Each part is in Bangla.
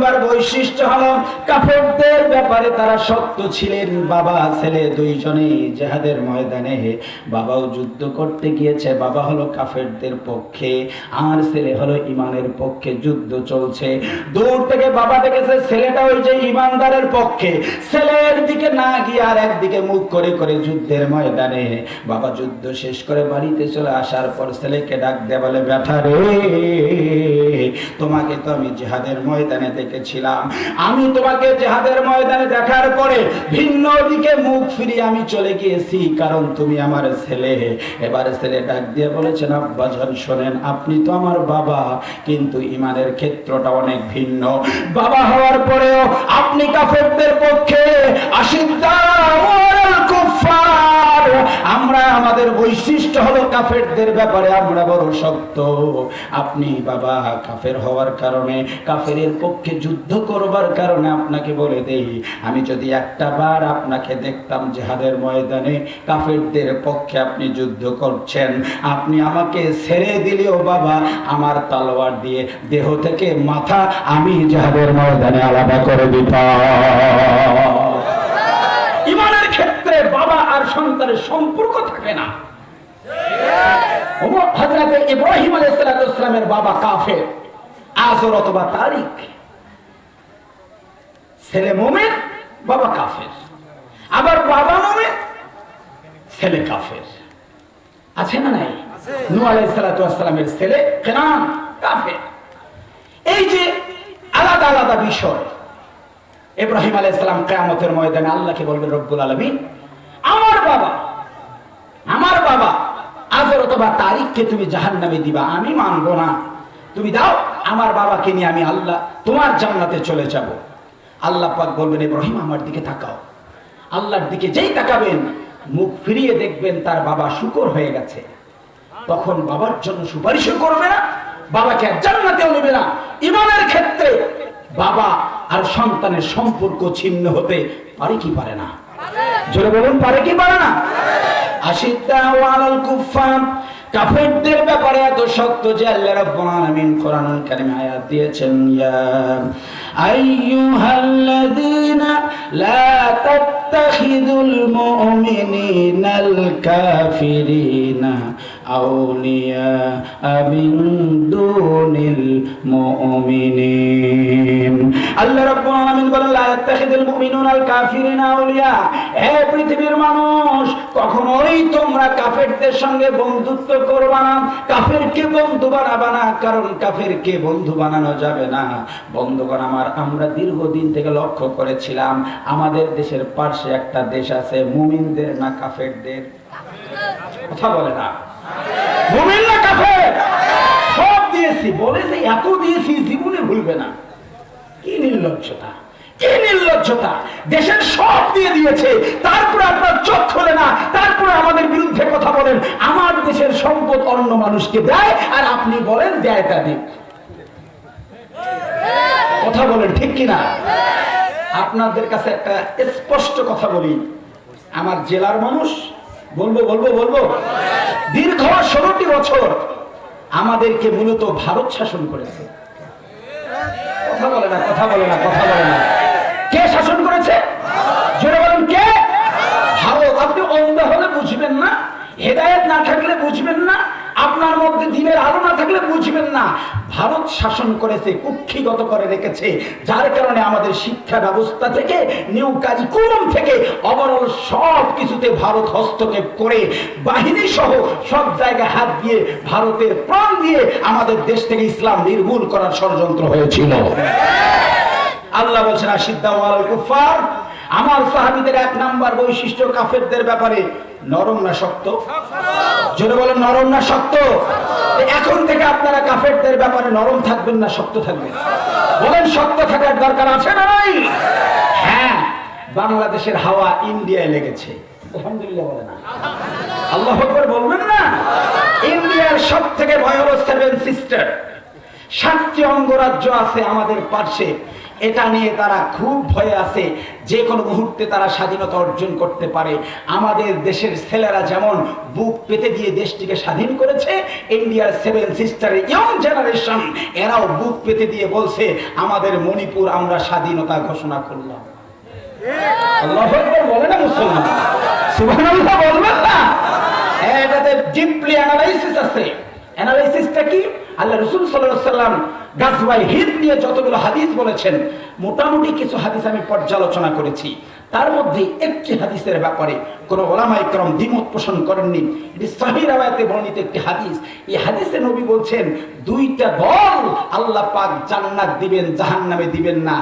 নাম্বার বৈশিষ্ট্য হলো কাফেরদের ব্যাপারে তারা সত্য ছিলেন। বাবা ছেলে দুইজনেই জিহাদের ময়দানে, বাবাও যুদ্ধ করতে গিয়েছে, বাবা হলো কাফেরদের পক্ষে আর ছেলে হলো ইমানের পক্ষে। যুদ্ধ চলছে, দূর থেকে বাবা দেখেছে ছেলেটা ওই যে ইমানদারের পক্ষে, ছেলের দিকে না গিয়ে আর একদিকে মুখ করে করে যুদ্ধের ময়দানে। বাবা যুদ্ধ শেষ করে বাড়িতে চলে আসার পর ছেলেকে ডাক দিয়ে বলে, ব্যাটা রে, তোমাকে তো আমি জিহাদের ময়দানে দেখেছিলাম, আমি তোমাকে জিহাদের ময়দানে দেখার পরে ভিন্ন দিকে মুখ ফিরিয়ে আমি চলে গিয়েছি, কারণ তুমি আমার ছেলে। এবারে ছেলে ডাক দিয়ে বলেছেন, আব্বাজান শোনেন, আপনি তো আমার বাবা, কিন্তু ইমানের ক্ষেত্রটা অনেক ভিন্ন। বাবা হওয়ার পরেও আপনি কাফেরদের পক্ষে, আমরা আমাদের বৈশিষ্ট্য হলো কাফেরদের ব্যাপারে আমরা বড় শক্ত। আপনি বাবা কাফের হওয়ার কারণে, কাফেরের পক্ষে যুদ্ধ করবার কারণে আপনাকে বলে দেই, আমি যদি একটা বার আপনাকে দেখতাম জিহাদের ময়দানে কাফেরদের পক্ষে আপনি যুদ্ধ করছেন, আপনি আমাকে ছেড়ে দিলেও বাবা আমার তলোয়ার দিয়ে দেহ থেকে মাথা আমি জিহাদের ময়দানে আলাদা করে দিতাম। ইমানের ক্ষেত্রে বাবা আর সন্তানের সম্পর্ক থাকে না। হযরত ইব্রাহিম আলাইহিস সালামের বাবা কাফের, আযর অথবা তারিক, ছেলে মুমিন বাবা কাফের, আবার বাবা মুমিন ছেলে কাফের, আছে না নাই? নূহ আলাইহিস সালামের ছেলে কেনান কাফের। এই যে আলাদা আলাদা বিষয়। ইব্রাহিম আলাইহিস সালাম কিয়ামতের ময়দানে আল্লাহকে বলবেন, রব্বুল আলামিন, আমার বাবা আযর অথবা তারিককে তুমি জাহান্নামে দিবা, আমি মানবো না, তুমি দাও, আমার বাবাকে নিয়ে আমি আল্লাহ তোমার জান্নাতে চলে যাব। আল্লাহ পাক বলবেন, ইব্রাহিম আমার দিকে তাকাও। আল্লাহর দিকে যেই তাকাবেন, মুখ ফিরিয়ে দেখবেন তার বাবা শুকর হয়ে গেছে। তখন বাবার জন্য সুপারিশও করবে না, বাবাকে আর জান্নাতেও নেবে না। ইমানের ক্ষেত্রে বাবা আর সন্তানের সম্পর্ক ছিন্ন হতে পারে কি পারে না? জোরে বলুন, পারে কি পারে না? আশিদ্দাউ আলাল কুফফার, কাফেরদের ব্যাপারে এত শক্ত যে আল্লাহ রাব্বুল আলামিন কোরআনুল কারীমে আয়াত দিয়েছেন, ইয়া আইয়ুহাল্লাযীনা লা তাত্তাখিযুল মুমিনিনাল কাফিরিনা আউলিয়া মিন দুনিল মুমিনিন। আল্লাহ রাব্বুল আলামিন বলেন, লা তাত্তাখিযুল মুমিনুনাল কাফিরিনা আউলিয়া, হে পৃথিবীর মানুষ, কখনোই তোমরা কাফেরদের সঙ্গে বন্ধুত্ব করবা না, কাফেরকে বন্ধু বানাবা না, কারণ কাফেরকে বন্ধু বানানো যাবে না। বন্ধুগণ আমার, আমরা দীর্ঘদিন থেকে লক্ষ্য করেছিলাম আমাদের দেশের পাশে একটা দেশ আছে, মুমিনদের না কাফেরদের? কথা বলে না, মুমিন না কাফের? সব দিয়েছি, বলেছে এত দিয়েছি জীবনে ভুলবে না। কি নির্লজ্জতা, কি নির্লজ্জতা! দেশের সব দিয়ে দিয়েছে, তারপরে আপনার চোখ খোলে না, তারপরে আমাদের বিরুদ্ধে কথা বলেন। আমার দেশের সম্পদ অন্য মানুষকে দেয় আর আপনি বলেন দেয় তা দিক। কথা বলেন ঠিক কিনা? আপনাদের কাছে একটা স্পষ্ট কথা বলি, আমার জেলার মানুষ, বলবো দীর্ঘ 16টি বছর আমাদেরকে মূলত ভারত শাসন করেছে। কথা বলে না। কে শাসন করেছে? জোরে বলেন, কে? ভারত। আপনি অন্ধ হলে বুঝবেন না, হেদায়েত না থাকলে বুঝবেন না, আপনার মধ্যে দিনের আলো না থাকলে বুঝবেন না। ভারত শাসন করেছে, কুক্ষিগত করে রেখেছে, যার কারণে আমাদের শিক্ষা ব্যবস্থা থেকে, নিউ কারিকুলাম থেকে ওভারঅল সব কিছুতে ভারত হস্তক্ষেপ করে বাহিনী সহ সব জায়গায় হাত দিয়ে ভারতের প্রাণ দিয়ে আমাদের দেশ থেকে ইসলাম নির্মূল করার ষড়যন্ত্র হয়েছিল। আল্লাহ বলছেন, আশিদ্দাউ আলাল কুফফার, আমার সাহাবীদের 1 নাম্বার বৈশিষ্ট্য কাফেরদের ব্যাপারে নরম না শক্ত? জোরে বলেন, নরম না শক্ত? এখন থেকে আপনারা কাফেরদের ব্যাপারে নরম থাকবেন না শক্ত থাকবেন? বলেন, শক্ত থাকার দরকার আছে না নাই? হ্যাঁ, বাংলাদেশের হাওয়া ইন্ডিয়ায় লেগেছে, আলহামদুলিল্লাহ বলে না? আল্লাহু আকবার বলবেন না? ইন্ডিয়ার সবথেকে ভয়াবহ 7 সিস্টার, 7টি অঙ্গরাজ্য আছে আমাদের পাশে, এটা নিয়ে তারা খুব ভয়ে আছে, যে কোনো মুহূর্তে তারা স্বাধীনতা অর্জন করতে পারে। আমাদের দেশের ছেলেরা যেমন বুক পেতে দিয়ে দেশটিকে স্বাধীন করেছে, ইন্ডিয়ার 7 সিস্টারের ইয়ং জেনারেশন এরাও বুক পেতে দিয়ে বলছে আমাদের মণিপুর আমরা স্বাধীনতা ঘোষণা করলাম। আল্লাহু আকবার বলে না মুসলমান? সুবহানাল্লাহ বলবেন না? এটাতে ডিপলি অ্যানালাইসিস আছে। অ্যানালাইসিসটা কি? আল্লাহ রাসূল সাল্লাল্লাহু আলাইহি ওয়াসাল্লাম গাজওয়ায়ে হিন্দ নিয়ে যতগুলো হাদিস বলেছেন, মোটামুটি কিছু হাদিস আমি পর্যালোচনা করেছি। তার মধ্যে একটি হাদিসের ব্যাপারে কোন উলামায়ে কেরাম দ্বিমত পোষণ করেননি। এটি সহিহ রাওয়ায়াতে বর্ণিত একটি হাদিস। এই হাদিসে নবী বলছেন, দুইটা দল আল্লাহ পাক জান্নাত দিবেন, জাহান্নামে দিবেন না।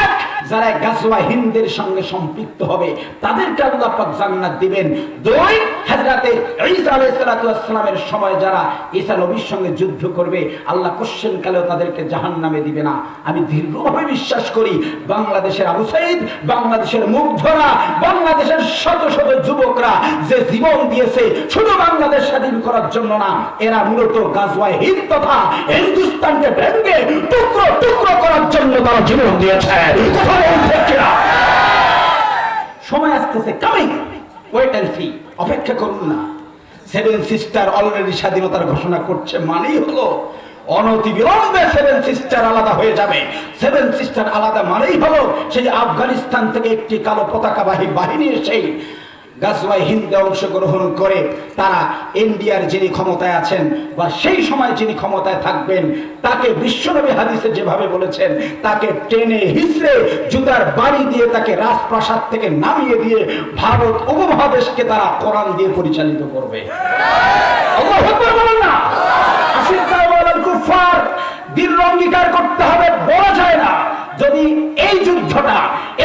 এক, যারা গাজওয়ায়ে হিন্দের সঙ্গে সম্পৃক্ত হবে তাদেরকে আল্লাহ পাক জান্নাত দিবেন। দুই, হযরতে ঈসা আলাইহিস সালাতু ওয়াস সালামের সময় যারা ঈসা নবীর সঙ্গে যুদ্ধ করবে আল্লাহ কোশ্চেন কালেও তাদেরকে জাহান্নামে দিবে না। আমি দৃঢ়ভাবে বিশ্বাস করি বাংলাদেশের আবু সাঈদ, বাংলাদেশের মুগ্ধরা, বাংলাদেশের শত শত যুবকরা যে জীবন দিয়েছে শুধু বাংলাদেশ স্বাধীন করার জন্য না, এরা মূলত গাজওয়ায়ে হিন্দ তথা হিন্দুস্তানকে ভেঙে টুকরো টুকরো করার জন্য তারা জীবন দিয়েছে। সময় আসতেছে, কামিং, ওয়েট এন্ড সি, অপেক্ষা করুন না। 7 সিস্টার অলরেডি স্বাধীনতার ঘোষণা করছে, মানেই হলো অনতিবিলম্বে 7 সিস্টার আলাদা হয়ে যাবে। 7 সিস্টার আলাদা মানেই হলো সেই আফগানিস্তান থেকে একটি কালো পতাকাবাহী বাহিনী এসে গাজওয়ায়ে হিন্দে অংশগ্রহণ করে তারা ইন্ডিয়ার যিনি ক্ষমতায় আছেন বা সেই সময় যিনি ক্ষমতায় থাকবেন তাকে বিশ্বনবী হাদিসে যেভাবে বলেছেন, তাকে টেনে হিচড়ে জুতার বাড়ি দিয়ে তাকে রাজপ্রাসাদ থেকে নামিয়ে দিয়ে ভারত উপমহাদেশকে তারা কোরআন দিয়ে পরিচালিত করবে। আল্লাহু আকবার বলেন না? আশিদ্দাউ আলাল কুফার, দৃঢ় অঙ্গীকার করতে হবে, বলা যায় না। যদি এই যুদ্ধটা,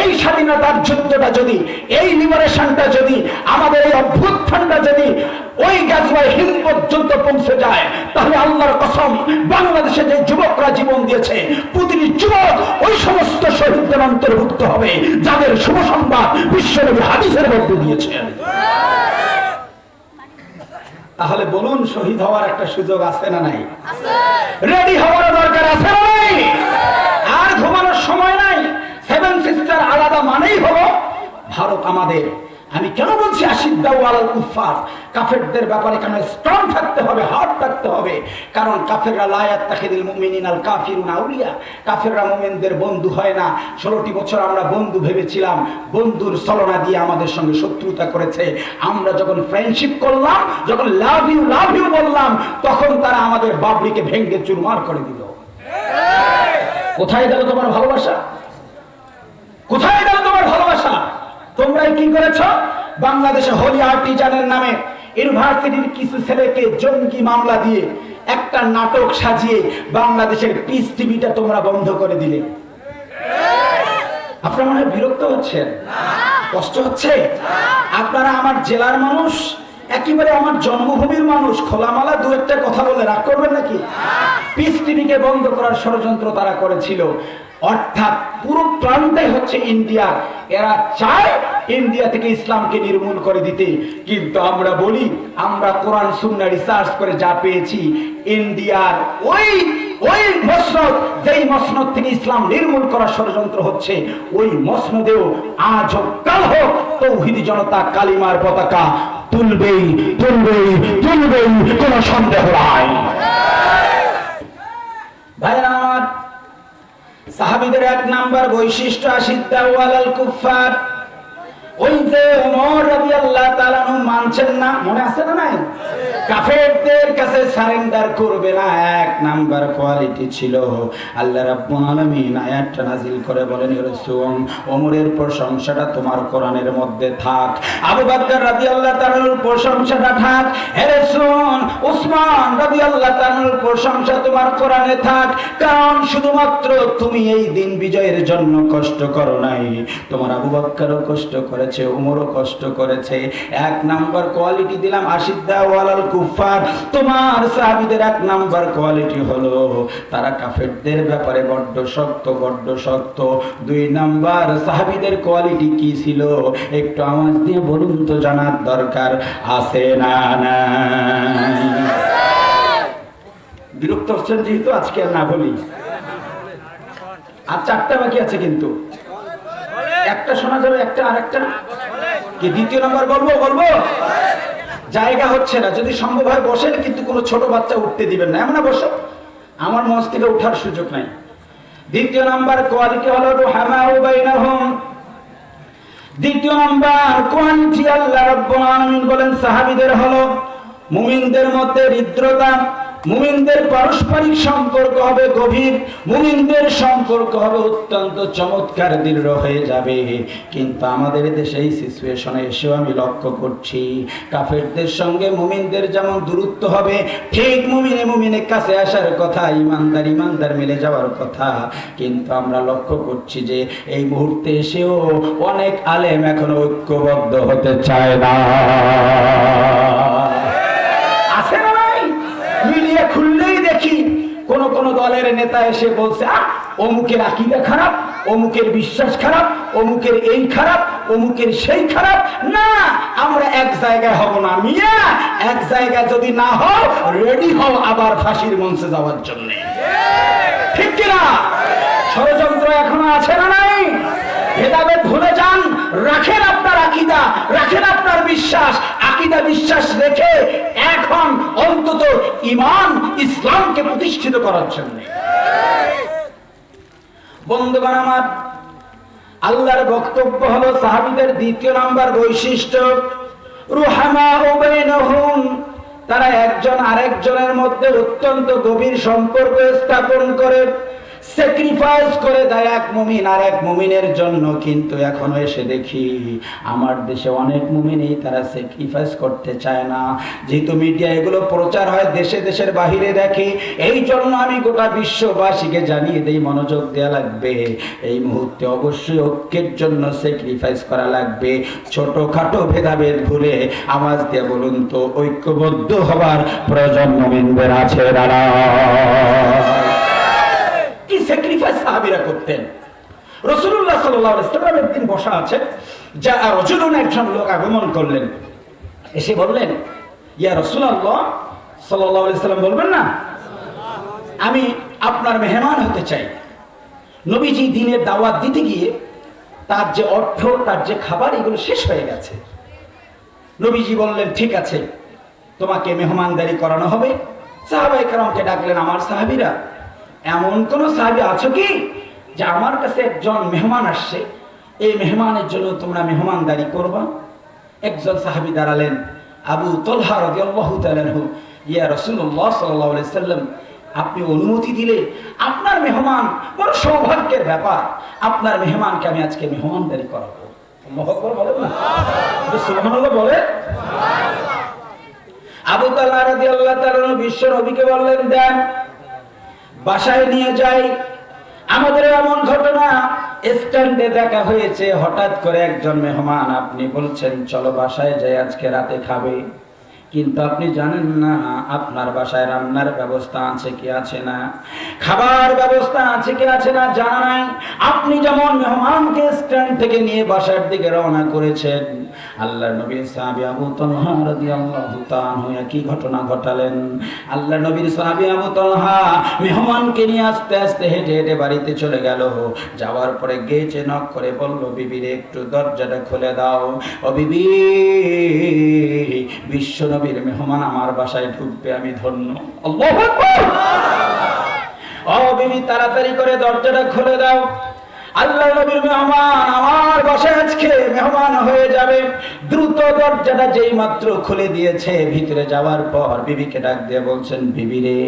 এই স্বাধীনতার যুদ্ধটা, যদি এই লিবারেশনটা, যদি আমাদের এই অভ্যুত্থানটা যদি ওই গাজওয়ায়ে হিন্দ পর্যন্ত পৌঁছে যায়, তাহলে আল্লাহর কসম বাংলাদেশে যে যুবকরা জীবন দিয়েছে প্রতিটি যুবক ওই সমস্ত শহীদদের অন্তর্ভুক্ত হবে যাদের শুভ সংবাদ বিশ্বনবী হাদিসের মধ্যে দিয়েছেন। তাহলে বলুন, শহীদ হওয়ার একটা সুযোগ আছে না নাই? রেডি হওয়ার দরকার আছে না নাই? আর ঘুমানোর সময় নাই। 7 সিস্টার আলাদা মানেই হলো ভারত আমাদের। আমি কেন বলছি আশিদ্দাউ আলাল কুফার, কাফেরদের ব্যাপারে কেন স্ট্রং থাকতে হবে, হার্ড থাকতে হবে? কারণ কাফেররা লা ইয়াত্তাখিযুল মুমিনিনাল কাফিরুনা আউলিয়া, কাফেররা মুমিনদের বন্ধু হয় না। 16টি বছর আমরা বন্ধু ভেবেছিলাম, বন্ধুর ছলনা দিয়ে আমাদের সঙ্গে শত্রুতা করেছে। আমরা যখন ফ্রেন্ডশিপ করলাম, যখন লাভ ইউ বললাম, তখন তারা আমাদের বাবরিকে ভেঙে চুরমার করে দিল। কোথায় গেল তোমার ভালোবাসা? কোথায় গেল তোমার ভালোবাসা? তোমরা কি করেছ? বাংলাদেশে হোলি আর্টিজানের নামে ইউনিভার্সিটির কিছু ছেলেকে জঙ্গি মামলা দিয়ে একটা নাটক সাজিয়ে বাংলাদেশের পিস টিভিটা তোমরা বন্ধ করে দিলে। আপনারা মনে হয় বিরক্ত হচ্ছেন? কষ্ট হচ্ছে? আপনারা আমার জেলার মানুষ, একেবারে আমার জন্মভূমির মানুষ, খোলামালা দু একটা কথা বলে রাগ করবেন নাকি? পিস টিভিকে বন্ধ করার ষড়যন্ত্র তারা করেছিল। অর্থাৎ পুরো প্রান্তে হচ্ছে ইন্ডিয়া, এরা চায় ইন্ডিয়া থেকে ইসলামকে নির্মূল করে দিতে। কিন্তু আমরা বলি, আমরা কোরআন সুন্নাহ রিসার্চ করে যা পেয়েছি, ইন্ডিয়ার ওই মসনদ, যেই মসনদ থেকে ইসলাম নির্মূল করার ষড়যন্ত্র হচ্ছে, ওই মসনদেও আজ হোক কাল হোক তৌহিদি জনতা কালিমার পতাকা তুলবেই তুলবেই তুলবেই, কোনো সন্দেহ নাই। ভাইরা আমার, সাহাবীদের 1 নাম্বার বৈশিষ্ট্য আশিদ্দাউ আলাল কুফার। ওই যে ওমর রাদিয়াল্লাহু তাআলা মানছেন না, মনে আছে না নাই? কাফেরদের কাছে সারেন্ডার করবে না, 1 নাম্বার কোয়ালিটি ছিল। আল্লাহ রাব্বুল আলামিন আয়াতটা নাযিল করে বলেন, হে রাসূল, ওমরের প্রশংসাটা তোমার কোরআনের মধ্যে থাক, আবু বকর রাদিয়াল্লাহু তাআলার প্রশংসাটা থাক, হে রাসূল উসমান রাদিয়াল্লাহু তাআলার প্রশংসা তোমার কোরআনে থাক। কারণ শুধুমাত্র তুমি এই দিন বিজয়ের জন্য কষ্ট করো নাই, তোমার আবু বকরও কষ্ট করেছে, ওমরও কষ্ট করেছে। 1 নাম্বার কোয়ালিটি দিলাম আশিদ্দাউ আলাল কুফার। তোমার সাহাবীদের 1 নাম্বার কোয়ালিটি হলো তারা কাফেরদের ব্যাপারে বড্ড শক্ত, বড্ড শক্ত। 2 নাম্বার সাহাবীদের কোয়ালিটি কি ছিল একটু আওয়াজ দিয়ে বলুন তো, জানার দরকার আছে না নাই? বিরক্ত হচ্ছেন যেহেতু আজকে আর না বলি। আর 4টা বাকি আছে, কিন্তু একটা শোনা যাবে, একটা আর একটা কি দ্বিতীয় নাম্বার বলবো জায়গা হচ্ছে না। যদি সম্ভব হয় বসেন, কিন্তু কোনো ছোট বাচ্চা উঠতে দিবেন না, এমন বসো, আমার মঞ্চ থেকে উঠার সুযোগ নাই। দ্বিতীয় নাম্বার কোয়ালিটি হলো রুহামাউ বাইনাহুম। দ্বিতীয় নাম্বার কোয়ালিটি আল্লাহ রাব্বুল আলামিন বলেন সাহাবীদের হলো মুমিনদের মধ্যে হৃদ্রতা, মুমিনদের পারস্পরিক সম্পর্ক হবে গভীর, মুমিনদের সম্পর্ক হবে অত্যন্ত চমৎকার, দৃঢ় হয়ে যাবে। কিন্তু আমাদের দেশে এই সিচুয়েশনে এসেও আমি লক্ষ্য করছি কাফেরদের সঙ্গে মুমিনদের যেমন দূরত্ব হবে, ঠিক মুমিনের কাছে আসার কথা, ইমানদার মিলে যাওয়ার কথা, কিন্তু আমরা লক্ষ্য করছি যে এই মুহূর্তে এসেও অনেক আলেম এখনো ঐক্যবদ্ধ হতে চায় না। আছে না নাই? মিডিয়া খুললেই দেখি কোন কোন দলের নেতা এসে বলছে অমুকের আকীদা খারাপ, অমুকের বিশ্বাস খারাপ, অমুকের এই খারাপ, অমুকের সেই খারাপ। না, আমরা এক জায়গায় হব না মিয়া। এক জায়গায় যদি না হও, রেডি হও আবার ফাঁসির মঞ্চে যাওয়ার জন্য, ঠিক কিনা? ষড়যন্ত্র এখনো আছে না নাই? ভেদাভেদ ভুলে যান, রাখেন আপনার আকীদা, রাখেন আপনার বিশ্বাস। আকীদা বিশ্বাস রেখে এখন অন্তত ঈমান ইসলামকে প্রতিষ্ঠিত করার জন্য। বন্ধুগণ আমার, আল্লাহর বক্তব্য হলো সাহাবীদের দ্বিতীয় নাম্বার বৈশিষ্ট্য রুহামাউ বাইনাহুম। তারা একজন আরেকজনের মধ্যে অত্যন্ত গভীর সম্পর্ক স্থাপন করে, স্যাক্রিফাইস করে দেয় এক মুমিন আর এক মুমিনের জন্য। কিন্তু এখনো এসে দেখি আমার দেশে অনেক মুমিনই তারা স্যাক্রিফাইস করতে চায় না। যেহেতু মিডিয়া এগুলো প্রচার হয় দেশে দেশের বাহিরে দেখে, এই জন্য আমি গোটা বিশ্ববাসীকে জানিয়ে দেই, মনোযোগ দেওয়া লাগবে। এই মুহূর্তে অবশ্যই ঐক্যের জন্য স্যাক্রিফাইস করা লাগবে। ছোটখাটো ভেদাভেদ ভুলে আওয়াজ দিয়ে বলুন তো, ঐক্যবদ্ধ হবার প্রয়োজন মুমিনদের আছে দাঁড়া। কি স্যাক্রিফাইস সাহাবীরা করতেন। রাসূলুল্লাহ সাল্লাল্লাহু আলাইহি ওয়াসাল্লাম একদিন বসা আছেন, যা রাজুলুন, একজন লোক আগমন করলেন, এসে বললেন ইয়া রাসূলুল্লাহ সাল্লাল্লাহু আলাইহি ওয়াসাল্লাম, বলবেন না আমি আপনার মেহমান হতে চাই। নবীজি দ্বীনের দাওয়াত দিতে গিয়ে তার যে অর্থ, তার যে খাবার, এগুলো শেষ হয়ে গেছে। নবীজি বললেন ঠিক আছে, তোমাকে মেহমানদারি করানো হবে। সাহাবায়ে কেরামকে ডাকলেন, আমার সাহাবীরা, এমন কোন সাহাবী আছো কি যে আমার কাছে একজন মেহমান আসছে, এই মেহমানের জন্য তোমরা মেহমানদারি করবা? একজন সাহাবী দাঁড়ালেন, আবু তালহা রাদিয়াল্লাহু তাআলা আনহু, ইয়া রাসূলুল্লাহ সাল্লাল্লাহু আলাইহি সাল্লাম, আপনি অনুমতি দিলে আপনার মেহমান, বড় সৌভাগ্যের ব্যাপার, আপনার মেহমানকে আমি আজকে মেহমানদারি করাবো। আল্লাহু আকবার বলেন না, সুবহানাল্লাহ বলে। আবু তালহা রাদিয়াল্লাহু তাআলা বিশ্ব নবীকে বললেন, দেন বাসায় নিয়ে যাই। আমাদের এমন ঘটনা, স্ট্যান্ডে দেখা হয়েছে, হঠাৎ করে একজন মেহমান, আপনি বলছেন চলো বাসায় যাই, আজকে রাতে খাবে, কিন্তু আপনি জানেন না আপনার বাসায় রান্নার ব্যবস্থা আছে কি আছে না, খাবার ব্যবস্থা আছে কি আছে না জানা নাই। আপনি যেমন মেহমানকে স্ট্যান্ড থেকে নিয়ে বাসার দিকে রওনা করেছেন, আল্লাহর নবীর সাহাবী আবু তালহা রাদিয়াল্লাহু তাআলা কি ঘটনা ঘটালেন। আল্লাহর নবীর সাহাবী আবু তালহা মেহমানকে নিয়ে আস্তে আস্তে হেঁটে হেঁটে বাড়িতে চলে গেল। যাওয়ার পরে গেটে নক করে বলল, বিবি রে, একটু দরজাটা খুলে দাও। ও বিবি, বিশ্ব নবীর মেহমান আমার বাসায় ঢুকবে, আমি ধন্য। আল্লাহু আকবার। ও বিবি, তাড়াতাড়ি করে দরজাটা খুলে দাও, আল্লাহ নবীর মেহমান আমার বাসায় আজকে মেহমান হয়ে যাবে। দ্রুত দরজাটা যেই মাত্র খুলে দিয়েছে, ভিতরে যাওয়ার পর বিবিকে ডাক দিয়ে বলছেন, বিবি রে,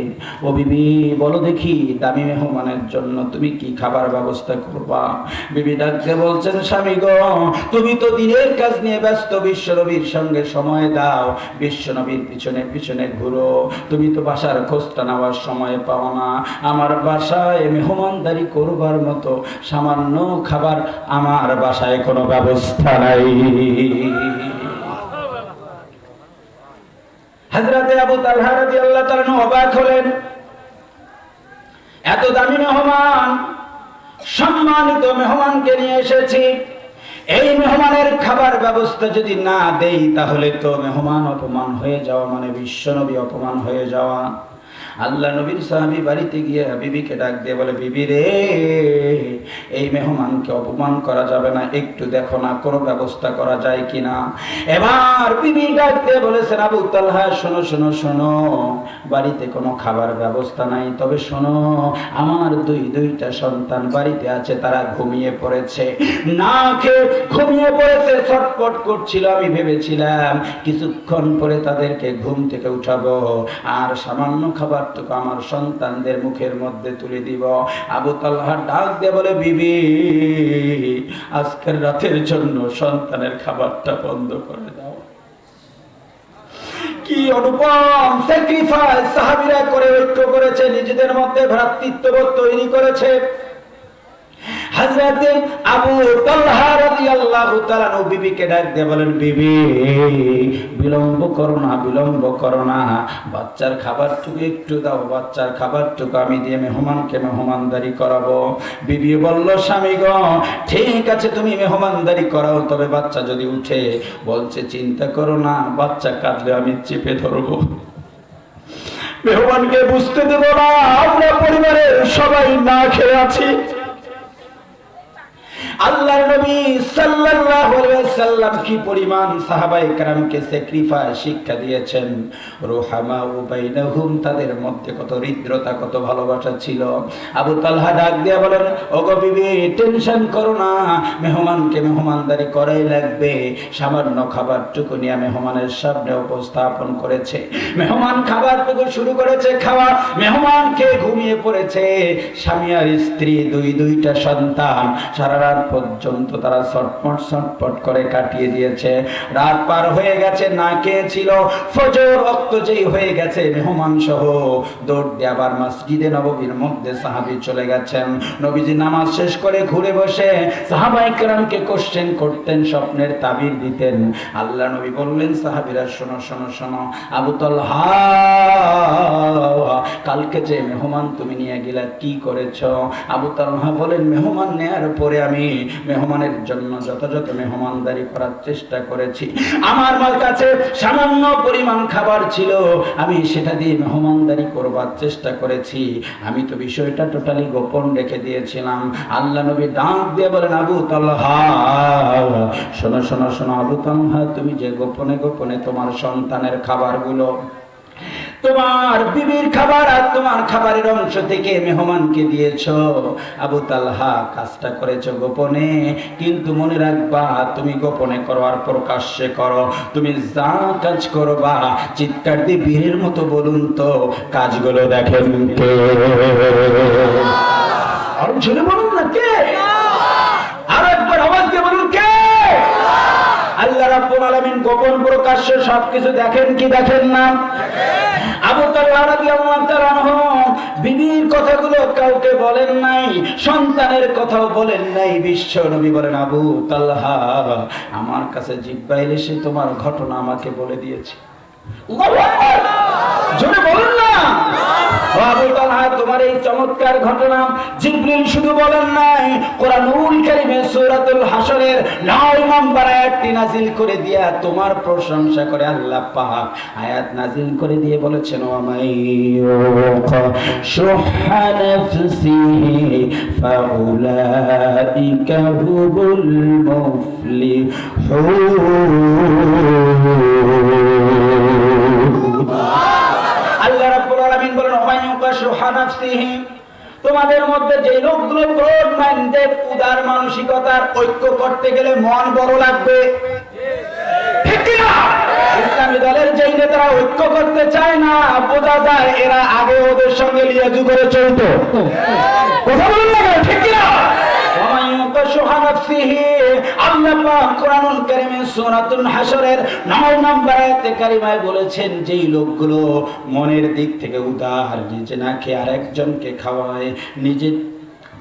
ও বিবি, বলো দেখি দামি মেহমানের জন্য তুমি কি খাবার ব্যবস্থা করবা? বিবি ডাক দিয়ে বলছেন, স্বামী গো, তুমি তো দিনের কাজ নিয়ে ব্যস্ত, বিশ্ব নবীর সঙ্গে সময় দাও, বিশ্ব নবীর পিছনে পিছনে ঘুরো, তুমি তো বাসার খোঁজটা নেওয়ার সময় পাও না। আমার বাসায় মেহমানদারি করবার মতো সামান্য খাবার আমার বাসায় কোনো ব্যবস্থা নাই। হযরতে আবু তালহা রাদিয়াল্লাহু তাআলা অবাক হলেন, এত দামি মেহমান, সম্মানিত মেহমানকে নিয়ে এসেছি, এই মেহমানের খাবার ব্যবস্থা যদি না দেই তাহলে তো মেহমান অপমান হয়ে যাওয়া, মানে বিশ্বনবী অপমান হয়ে যাওয়া। আল্লাহ নবীর সাহাবী বাড়িতে গিয়ে বিবিকে ডাক দিয়ে বলে, বিবি রে, এই মেহমানকে অপমান করা যাবে না, একটু দেখো না কোনো ব্যবস্থা করা যায় কিনা। এবার বিবি ডাক দিয়ে বলেছেন, আবু তালহা শোনো শোনো শোনো, বাড়িতে কোনো খাবার ব্যবস্থা নাই, তবে শোনো, আমার দুইটা সন্তান বাড়িতে আছে, তারা ঘুমিয়ে পড়েছে, না খেয়ে ঘুমিয়ে পড়েছে, ছটফট করছিল। আমি ভেবেছিলাম কিছুক্ষণ পরে তাদেরকে ঘুম থেকে উঠাবো আর সামান্য খাবারটুকু আমার সন্তানদের মুখের মধ্যে তুলে দিব। আবু তালহা ডাক দিয়ে বলে, বিবি, আজকের রাতের জন্য সন্তানের খাবারটা বন্ধ করে দাও। কি অনুপম স্যাক্রিফাইস সাহাবীরা করে ঐক্য করেছে, নিজেদের মধ্যে ভ্রাতৃত্ববোধ তৈরি করেছে। হযরত আবু তালহা রাদিয়াল্লাহু তাআলা বিবিকে ডাক দিয়ে বলেন, বিবি, বিলম্ব করো না, বাচ্চার খাবারটুকু একটু দাও, বাচ্চার খাবারটুকু আমি দিয়ে মেহমানকে মেহমানদারি করাবো। বিবি বলল, স্বামী গো, ঠিক আছে তুমি মেহমানদারি করাও, তবে বাচ্চা যদি উঠে, বলছে চিন্তা করো না, বাচ্চা কাঁদলে আমি চেপে ধরবো, মেহমানকে বুঝতে দেব না আমরা পরিবারের সবাই না খেয়ে আছি। আল্লাহর নবী সাল্লাল্লাহু আলাইহি ওয়াসাল্লাম কি পরিমাণ সাহাবায়ে কেরামকে স্যাক্রিফাইস শিক্ষা দিয়েছেন। রুহামা বাইনাহুম, তাদের মধ্যে কত হৃদ্রতা, কত ভালোবাসা ছিল। আবু তালহা ডাক দিয়ে বলেন, ওগো বিবি, টেনশন করো না, মেহমানকে মেহমানদারি করাই লাগবে। সামান্য খাবারটুকু নিয়ে মেহমানের সামনে উপস্থাপন করেছে। মেহমান খাবারটুকু শুরু করেছে খাওয়া, মেহমান খেয়ে ঘুমিয়ে পড়েছে। স্বামী আর স্ত্রী দুইটা সন্তান সারা রাত পর্যন্ত তারা ছটফট করে কাটিয়ে দিয়েছে। রাত পার হয়ে গেছে, না খেয়েছিল। ফজর ওয়াক্ত যেই হয়ে গেছে, মেহমান সহ দৌড় দিয়ে আবার মসজিদে নববীর মধ্যে সাহাবী চলে গেছেন। নবীজি নামাজ শেষ করে ঘুরে বসে সাহাবায়ে কেরামকে কোশ্চেন করতেন, স্বপ্নের তাবির দিতেন। আল্লাহ নবী বললেন, সাহাবীরা শোনো শোনো শোনো, আবু তালহা, কালকে যে মেহমান তুমি নিয়ে গেলে কি করেছ? আবু তালহা বলেন, মেহমান নেয়ার পরে আমি মেহমানের জন্য যথাযথ মেহমানদারি করার চেষ্টা করেছি। আমার কাছে সামান্য পরিমাণ খাবার ছিল, আমি সেটা দিয়ে মেহমানদারি করবার চেষ্টা করেছি। আমি তো বিষয়টা টোটালি গোপন রেখে দিয়েছিলাম। আল্লাহ নবী ডাক দিয়ে বলেন, আবু তালহা, শোনো শোনো শোনো, আবু তালহা, তুমি যে গোপনে গোপনে তোমার সন্তানের খাবারগুলো, তোমার বিবির খাবার আর তোমার খাবারের অংশ থেকে মেহমানকে দিয়েছো, আবু তালহা, কাজটা করেছো গোপনে, কিন্তু মনে রাখবা, তুমি গোপনে করো আর প্রকাশ্যে করো, তুমি যা কাজ করবা চিৎকার দিয়ে বীরের মতো বলুন তো, কাজগুলো দেখেন কে? আর ঝুলে বলুন না কে? আর একবার আওয়াজ দিয়ে বলুন কে? আল্লাহ রাব্বুল আলামিন গোপন প্রকাশ্য সবকিছু দেখেন কি দেখেন না? আবু তালহা রাদিয়াল্লাহু তাআলা বিবির কথাগুলো কাউকে বলেন নাই, সন্তানের কথাও বলেন নাই। বিশ্ব নবী বলেন, আবু তালহা, আমার কাছে জিব্রাইল এসে তোমার ঘটনা আমাকে বলে দিয়েছে। জোরে বলুন না। আবু তালহা, তোমার এই চমৎকার ঘটনা জিবরিল শুধু বলেন নাই, কোরআনুল কারীমে সূরাতুল হাশরের 9 নম্বর আয়াতটি নাযিল করে দিয়া তোমার প্রশংসা করে আল্লাহ পাক আয়াত নাযিল করে দিয়ে বলেছেন, ওয়া মাইয়ুকা শুহা নাফসিহি ফাউলাইকা হুমুল মুফলিহুন। আল্লাহ রাব্বুল আলামিন বলেন, ওমাইয়ুকা শুহা নাফসিহি, তোমাদের মধ্যে যে লোকগুলো ব্রড মাইন্ডেড, উদার মানসিকতার, ঐক্য করতে গেলে মন বড় লাগবে, ঠিক কি না? ইসলামী দলের যেই নেতারা ঐক্য করতে চায় না, বোঝা যায় এরা আগে ওদের সঙ্গে লিয়াজু করে চলতো। কথা বলুন না, ঠিক কি না? ওমাইয়ুকা শুহা নাফসিহি, আল্লাহ পাক কোরআনুল কারীমে সূরাতুল হাশরের 9 নম্বর আয়াতে কারিমায় বলেছেন, যেই লোকগুলো মনের দিক থেকে উদার, নিজে না খেয়ে আরেকজনকে খাওয়ায়, নিজে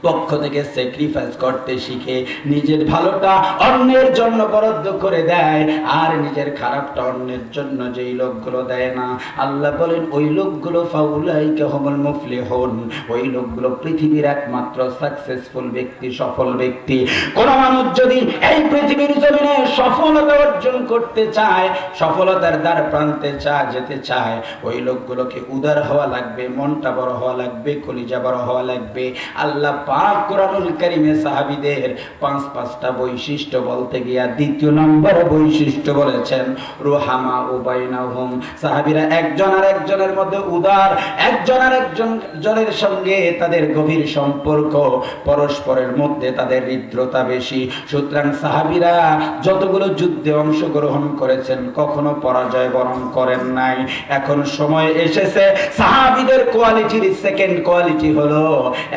পক্ষ থেকে স্যাক্রিফাইস করতে শিখে নিজের ভালোটা অন্যের জন্য বরাদ্দ করে দেয়, আর নিজের খারাপটা অন্যের জন্য যেই লোকগুলো দেয় না, আল্লাহ বলেন ওই লোকগুলো ফাউলাইকা হুমুল মুফলিহুন, ওই লোকগুলো পৃথিবীর একমাত্র সাকসেসফুল ব্যক্তি, সফল ব্যক্তি। কোন মানুষ যদি এই পৃথিবীর জমিনে সফলতা অর্জন করতে চায়, সফলতার দ্বার প্রান্তে যেতে চায়, ওই লোকগুলোকে উদার হওয়া লাগবে, মনটা বড় হওয়া লাগবে, কলিজা বড় হওয়া লাগবে। আল্লাহ পাক কোরআনুল কারীমে সাহাবীদের পাঁচটা বৈশিষ্ট্য বলতে গিয়া দ্বিতীয় নম্বর বৈশিষ্ট্য বলেছেন রুহামা বাইনাহুম। সাহাবীরা একজন আর একজনের মধ্যে উদার, একজন আর একজনের সঙ্গে তাদের গভীর সম্পর্ক, পরস্পরের মধ্যে তাদের হৃদ্রতা বেশি। সুতরাং সাহাবীরা যতগুলো যুদ্ধে অংশগ্রহণ করেছেন কখনো পরাজয় বরণ করেন নাই। এখন সময় এসেছে সাহাবীদের কোয়ালিটির সেকেন্ড কোয়ালিটি হলো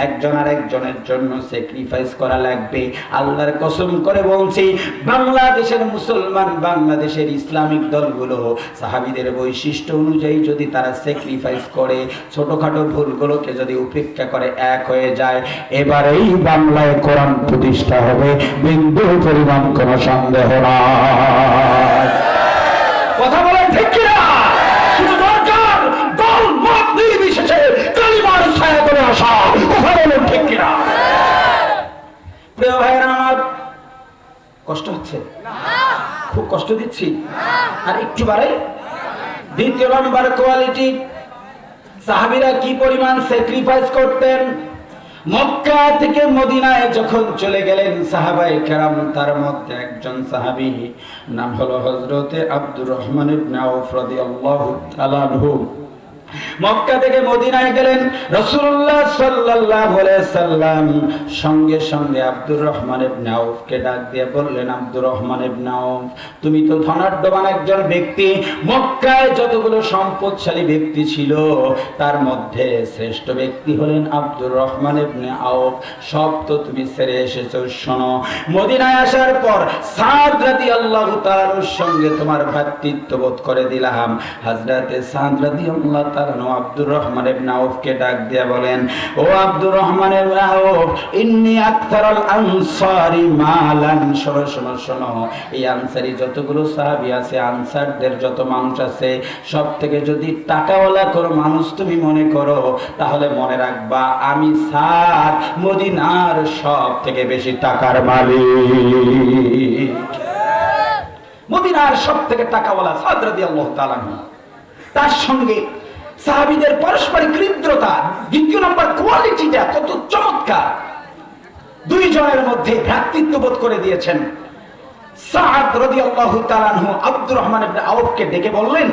একজন আর একজনের জন্য স্যাক্রিফাইস করা লাগবে। আল্লাহর কসম করে বলছি, বাংলাদেশের মুসলমান, বাংলাদেশের ইসলামিক দলগুলো সাহাবীদের বৈশিষ্ট্য অনুযায়ী যদি তারা স্যাক্রিফাইস করে, ছোটখাটো ভুলগুলোকে যদি উপেক্ষা করে, এক হয়ে যায়, এবারেই বাংলায় কোরআন প্রতিষ্ঠা হবে, বিন্দু পরিমাণ কোনো সন্দেহ নাই। কথা বলেন ঠিক কিনা? শুধু দরকার দল মত নির্বিশেষে কালিমার ছায়া করে আসা। কথা বলেন ঠিক কিনা? প্রিয় ভাইরা আমার, কষ্ট হচ্ছে? খুব কষ্ট দিচ্ছি? আর একটু বাড়াই। দ্বিতীয় নম্বর কোয়ালিটি, সাহাবীরা কি পরিমাণ স্যাক্রিফাইস করতেন। মক্কা থেকে মদিনায় যখন চলে গেলেন সাহাবায়ে কেরাম, তার মধ্যে একজন সাহাবী নাম হলো হযরতে আব্দুর রহমান ইবনে আউফ রাদিয়াল্লাহু তাআলা আনহু। মক্কা থেকে মদিনায় গেলেন রাসূলুল্লাহ সাল্লাল্লাহু আলাইহি সাল্লাম সঙ্গে সঙ্গে আব্দুর রহমান ইবনে আউফকে ডাক দিয়ে বললেন, আব্দুর রহমান ইবনে আউফ, তুমি তো ধনাঢ্যবান একজন ব্যক্তি, মক্কায় যতগুলো সম্পদশালী ব্যক্তি ছিল তার মধ্যে শ্রেষ্ঠ ব্যক্তি হলেন আব্দুর রহমান ইবনে আউফ, সব তো তুমি ছেড়ে এসেছো। শোনো, মদিনায় আসার পর সাদ রাদিয়াল্লাহু তাআলার সঙ্গে তোমার ভ্রাতৃত্ববোধ করে দিলাম। হযরতে সাদ রাদিয়াল্লাহু তাআলা আব্দুর রহমান ইবনে আউফকে ডাক দিয়ে বলেন, ও আব্দুর রহমান ইবনে আউফ, ইন্নী আকতারুল আনসারি মালান। শোনো শোনো শোনো, এই আনসারী যতগুলো সাহাবী আছে, আনসারদের যত মানুষ আছে, সব থেকে যদি টাকাওয়ালা কোনো মানুষ তুমি মনে করো, তাহলে মনে রাখবা আমি সাদ মদিনার সব থেকে বেশি টাকার মালিক। মদিনার সব থেকে টাকাওয়ালা সাদ রাদিয়াল্লাহু তাআলা। তার সঙ্গে সাহাবীদের পারস্পরিক হৃদ্রতা, দ্বিতীয় নম্বর কোয়ালিটিটা কত চমৎকার। দুইজনের মধ্যে ভ্রাতৃত্ববোধ করে দিয়েছেন। সাদ রাদিয়াল্লাহু তাআলা আনহু আব্দুর রহমান ইবনে আউফকে ডেকে বললেন,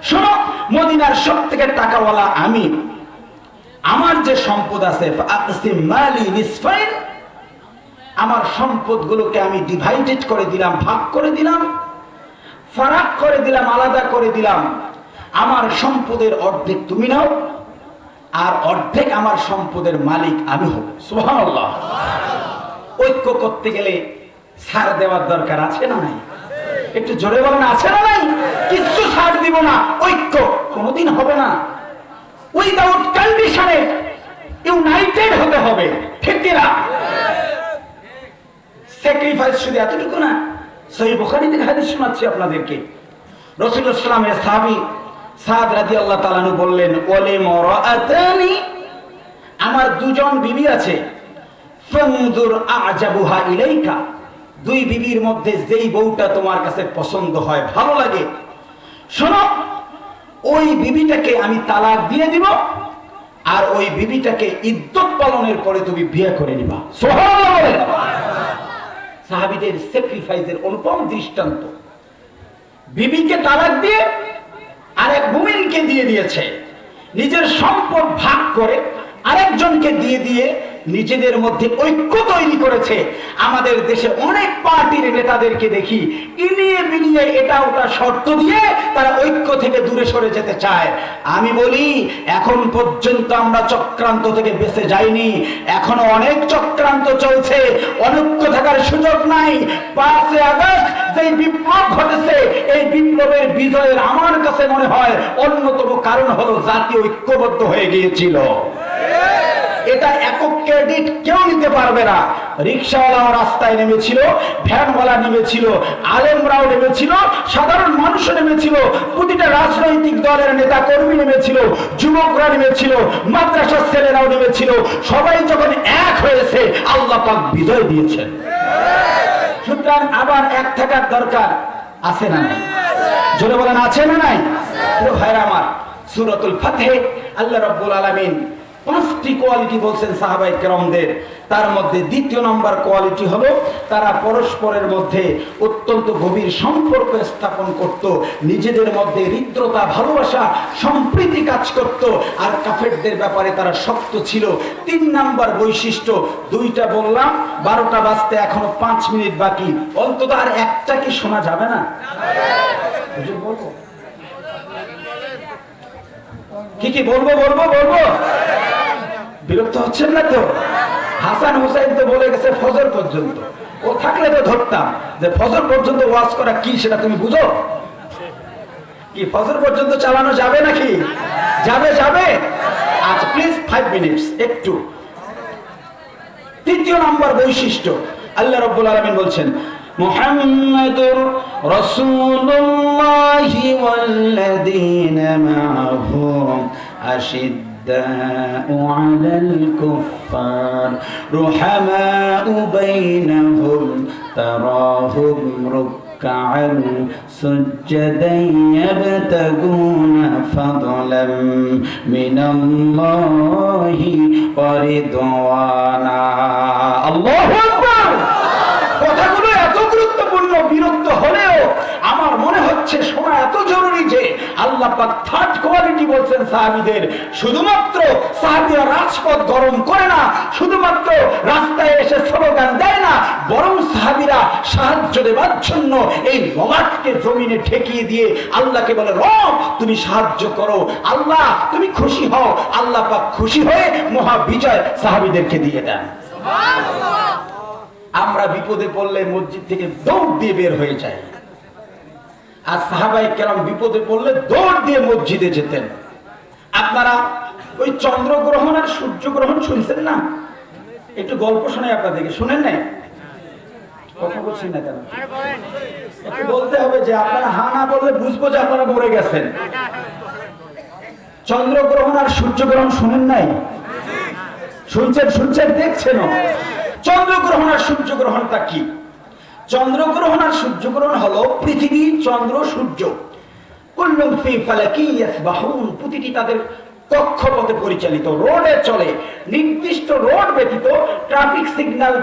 শোনো, মদিনার সবথেকে টাকাওয়ালা আমি, আমার যে সম্পদ আছে ফাকসিম মালি নিসফাইন, আমার সম্পদগুলোকে আমি ডিভাইডেড করে দিলাম, ভাগ করে দিলাম, ফারাক করে দিলাম, আলাদা করে দিলাম। আমার সম্পদের অর্ধেক তুমি নাও, আর অর্ধেক আমার সম্পদের মালিক আমি হব। সুবহানাল্লাহ। ঐক্য করতে গেলে ছাড় দেওয়ার দরকার আছে না নাই? একটু জোরে বলেন, আছে না নাই? কিচ্ছু ছাড় দিব না, ঐক্য কোনোদিন হবে না। উইদাউট কন্ডিশনে ইউনাইটেড হতে হবে, ঠিক কিনা? স্যাক্রিফাইস শুধু এতটুকু না। সহিহ বুখারী থেকে হাদিস শোনাচ্ছি আপনাদেরকে। রাসূলুল্লাহ সাল্লাল্লাহু আলাইহি ওয়াসাল্লামের সাহাবী সাদ রাদিয়াল্লাহু তাআলা আনহু বললেন, ওয়ালি মারাআতানি, আমার দুজন বিবি আছে, ফানজুর আ'জাবুহা ইলাইকা, দুই বিবির মধ্যে যেই বউটা তোমার কাছে পছন্দ হয়, ভালো লাগে, শোনো, ওই বিবিটাকে আমি তালাক দিয়ে দিব, আর ওই বিবিটাকে ইদ্যত পালনের পরে তুমি বিয়ে করে নিবা। সুবহানাল্লাহ বলেন। সাহাবীদের স্যাক্রিফাইসের অনুপম দৃষ্টান্ত। বিবিকে তালাক দিয়ে আরেক মুমিনকে দিয়ে দিয়েছে, নিজের সম্পদ ভাগ করে আরেকজনকে দিয়ে দিয়ে নিজেদের মধ্যে ঐক্য তৈরি করেছে। আমাদের দেশে অনেক পার্টির নেতাদেরকে দেখি ইনিয়ে বিনিয়ে এটা ওটা শর্ত দিয়ে তারা ঐক্য থেকে দূরে সরে যেতে চায়। আমি বলি, এখন পর্যন্ত আমরা চক্রান্ত থেকে বেঁচে যাইনি, এখনো অনেক চক্রান্ত চলছে, অনৈক্য থাকার সুযোগ নাই। 5 আগস্ট যে বিপ্লব ঘটেছে, এই বিপ্লবের বিজয়ের আমার কাছে মনে হয় অন্যতম কারণ হলো জাতি ঐক্যবদ্ধ হয়ে গিয়েছিল। এটা একক ক্রেডিট কেউ নিতে পারবে না। রিকশাওয়ালাও রাস্তায় নেমেছিল, ভ্যানওয়ালা নেমেছিল, আলেমরাও নেমেছিল, সাধারণ মানুষও নেমেছিল, প্রতিটা রাজনৈতিক দলের নেতা কর্মী নেমেছিল, যুবকরা নেমেছিল, মাদ্রাসার ছেলেরাও নেমেছিল। সবাই যখন এক হয়েছে আল্লাহ পাক বিজয় দিয়েছেন। সুতরাং আবার এক থাকার দরকার আছে না নাই? জোরে বলেন আছে না নাই? ভাইরা আমার, সূরাতুল ফাতহে আল্লাহ রাব্বুল আলামিন 5টি কোয়ালিটি বলছেন সাহাবায়ে কেরামদের। তার মধ্যে দ্বিতীয় নম্বর কোয়ালিটি হলো তারা পরস্পরের মধ্যে অত্যন্ত গভীর সম্পর্ক স্থাপন করত, নিজেদের মধ্যে হৃদ্রতা, ভালোবাসা, সম্প্রীতি কাজ করত, আর কাফেরদের ব্যাপারে তারা শক্ত ছিল। 3 নম্বর বৈশিষ্ট্য, 2টা বললাম, 12টা বাজতে এখনো 5 মিনিট বাকি, অন্তত আর একটা কি শোনা যাবে না? বলবো কি বলবো বলবো বলবো বিরক্ত হচ্ছেন না তো? হাসান হুসাইন তো বলে গেছে ফজর পর্যন্ত, ও থাকলে তো ধরতাম যে ফজর পর্যন্ত ওয়াজ করা কি সেটা তুমি বুঝো কি? ফজর পর্যন্ত চালানো যাবে নাকি? যাবে যাবে। আচ্ছা প্লিজ 5 মিনিটস একটু। 3য় নম্বর বৈশিষ্ট্য আল্লাহ রাব্বুল আলামিন বলছেন মুহাম্মাদুর রাসূলুল্লাহি ওয়াল্লাযীনা মাআহু আশিদ্দাউ আলাল কুফফার রুহামাউ বাইনাহুম তারাহুম রুকআন সুজদান ইয়াবতাগুনা ফাদলাম মিনাল্লাহি ওয়া রিদওয়ানা। আল্লাহু আকবার। কথাগুলো এত গুরুত্বপূর্ণ, বিরক্ত হলেও আমার মনে হচ্ছে শোনা এত জরুরি যে আল্লাহ পাক 3rd কোয়ালিটি বলছেন সাহাবীদের। শুধুমাত্র সাহাবীরা রাজপথ গরম করে না, শুধুমাত্র রাস্তায় এসে স্লোগান দেয় না, বরং সাহাবীরা সাহায্য দেওয়ার জন্য এই ললাটকে জমিনে ঠেকিয়ে দিয়ে আল্লাহকে বলে, রব তুমি সাহায্য করো, আল্লাহ তুমি খুশি হও। আল্লাহ পাক খুশি হয়ে মহা বিজয় সাহাবীদেরকে দিয়ে দেন। সুবহানাল্লাহ। আমরা বিপদে পড়লে মসজিদ থেকে দৌড় দিয়ে বের হয়ে যাই, আর সাহাবায়ে কেরাম বিপদে পড়লে দৌড় দিয়ে মসজিদে যেতেন। আপনারা ওই চন্দ্রগ্রহণ আর সূর্যগ্রহণ শুনছেন না? একটু গল্প শোনাই আপনাদেরকে, শুনেন নাই? কথা বলছেন না কেন? একটু বলতে হবে যে আপনারা হা না বললে বুঝবো যে আপনারা মরে গেছেন। চন্দ্রগ্রহণ আর সূর্যগ্রহণ শুনেন নাই? শুনছেন শুনছেন দেখছেন? চন্দ্রগ্রহণ আর সূর্যগ্রহণটা কি? চন্দ্রগ্রহণ আর সূর্যগ্রহণ হলো পৃথিবী, চন্দ্র, সূর্য কুল্লুম ফি ফালাকি ইয়াসবাহুন, প্রতিটি তাদের কক্ষপথে পরিচালিত, রোডে চলে। নির্দিষ্ট রোড ব্যতীত ট্রাফিক সিগন্যাল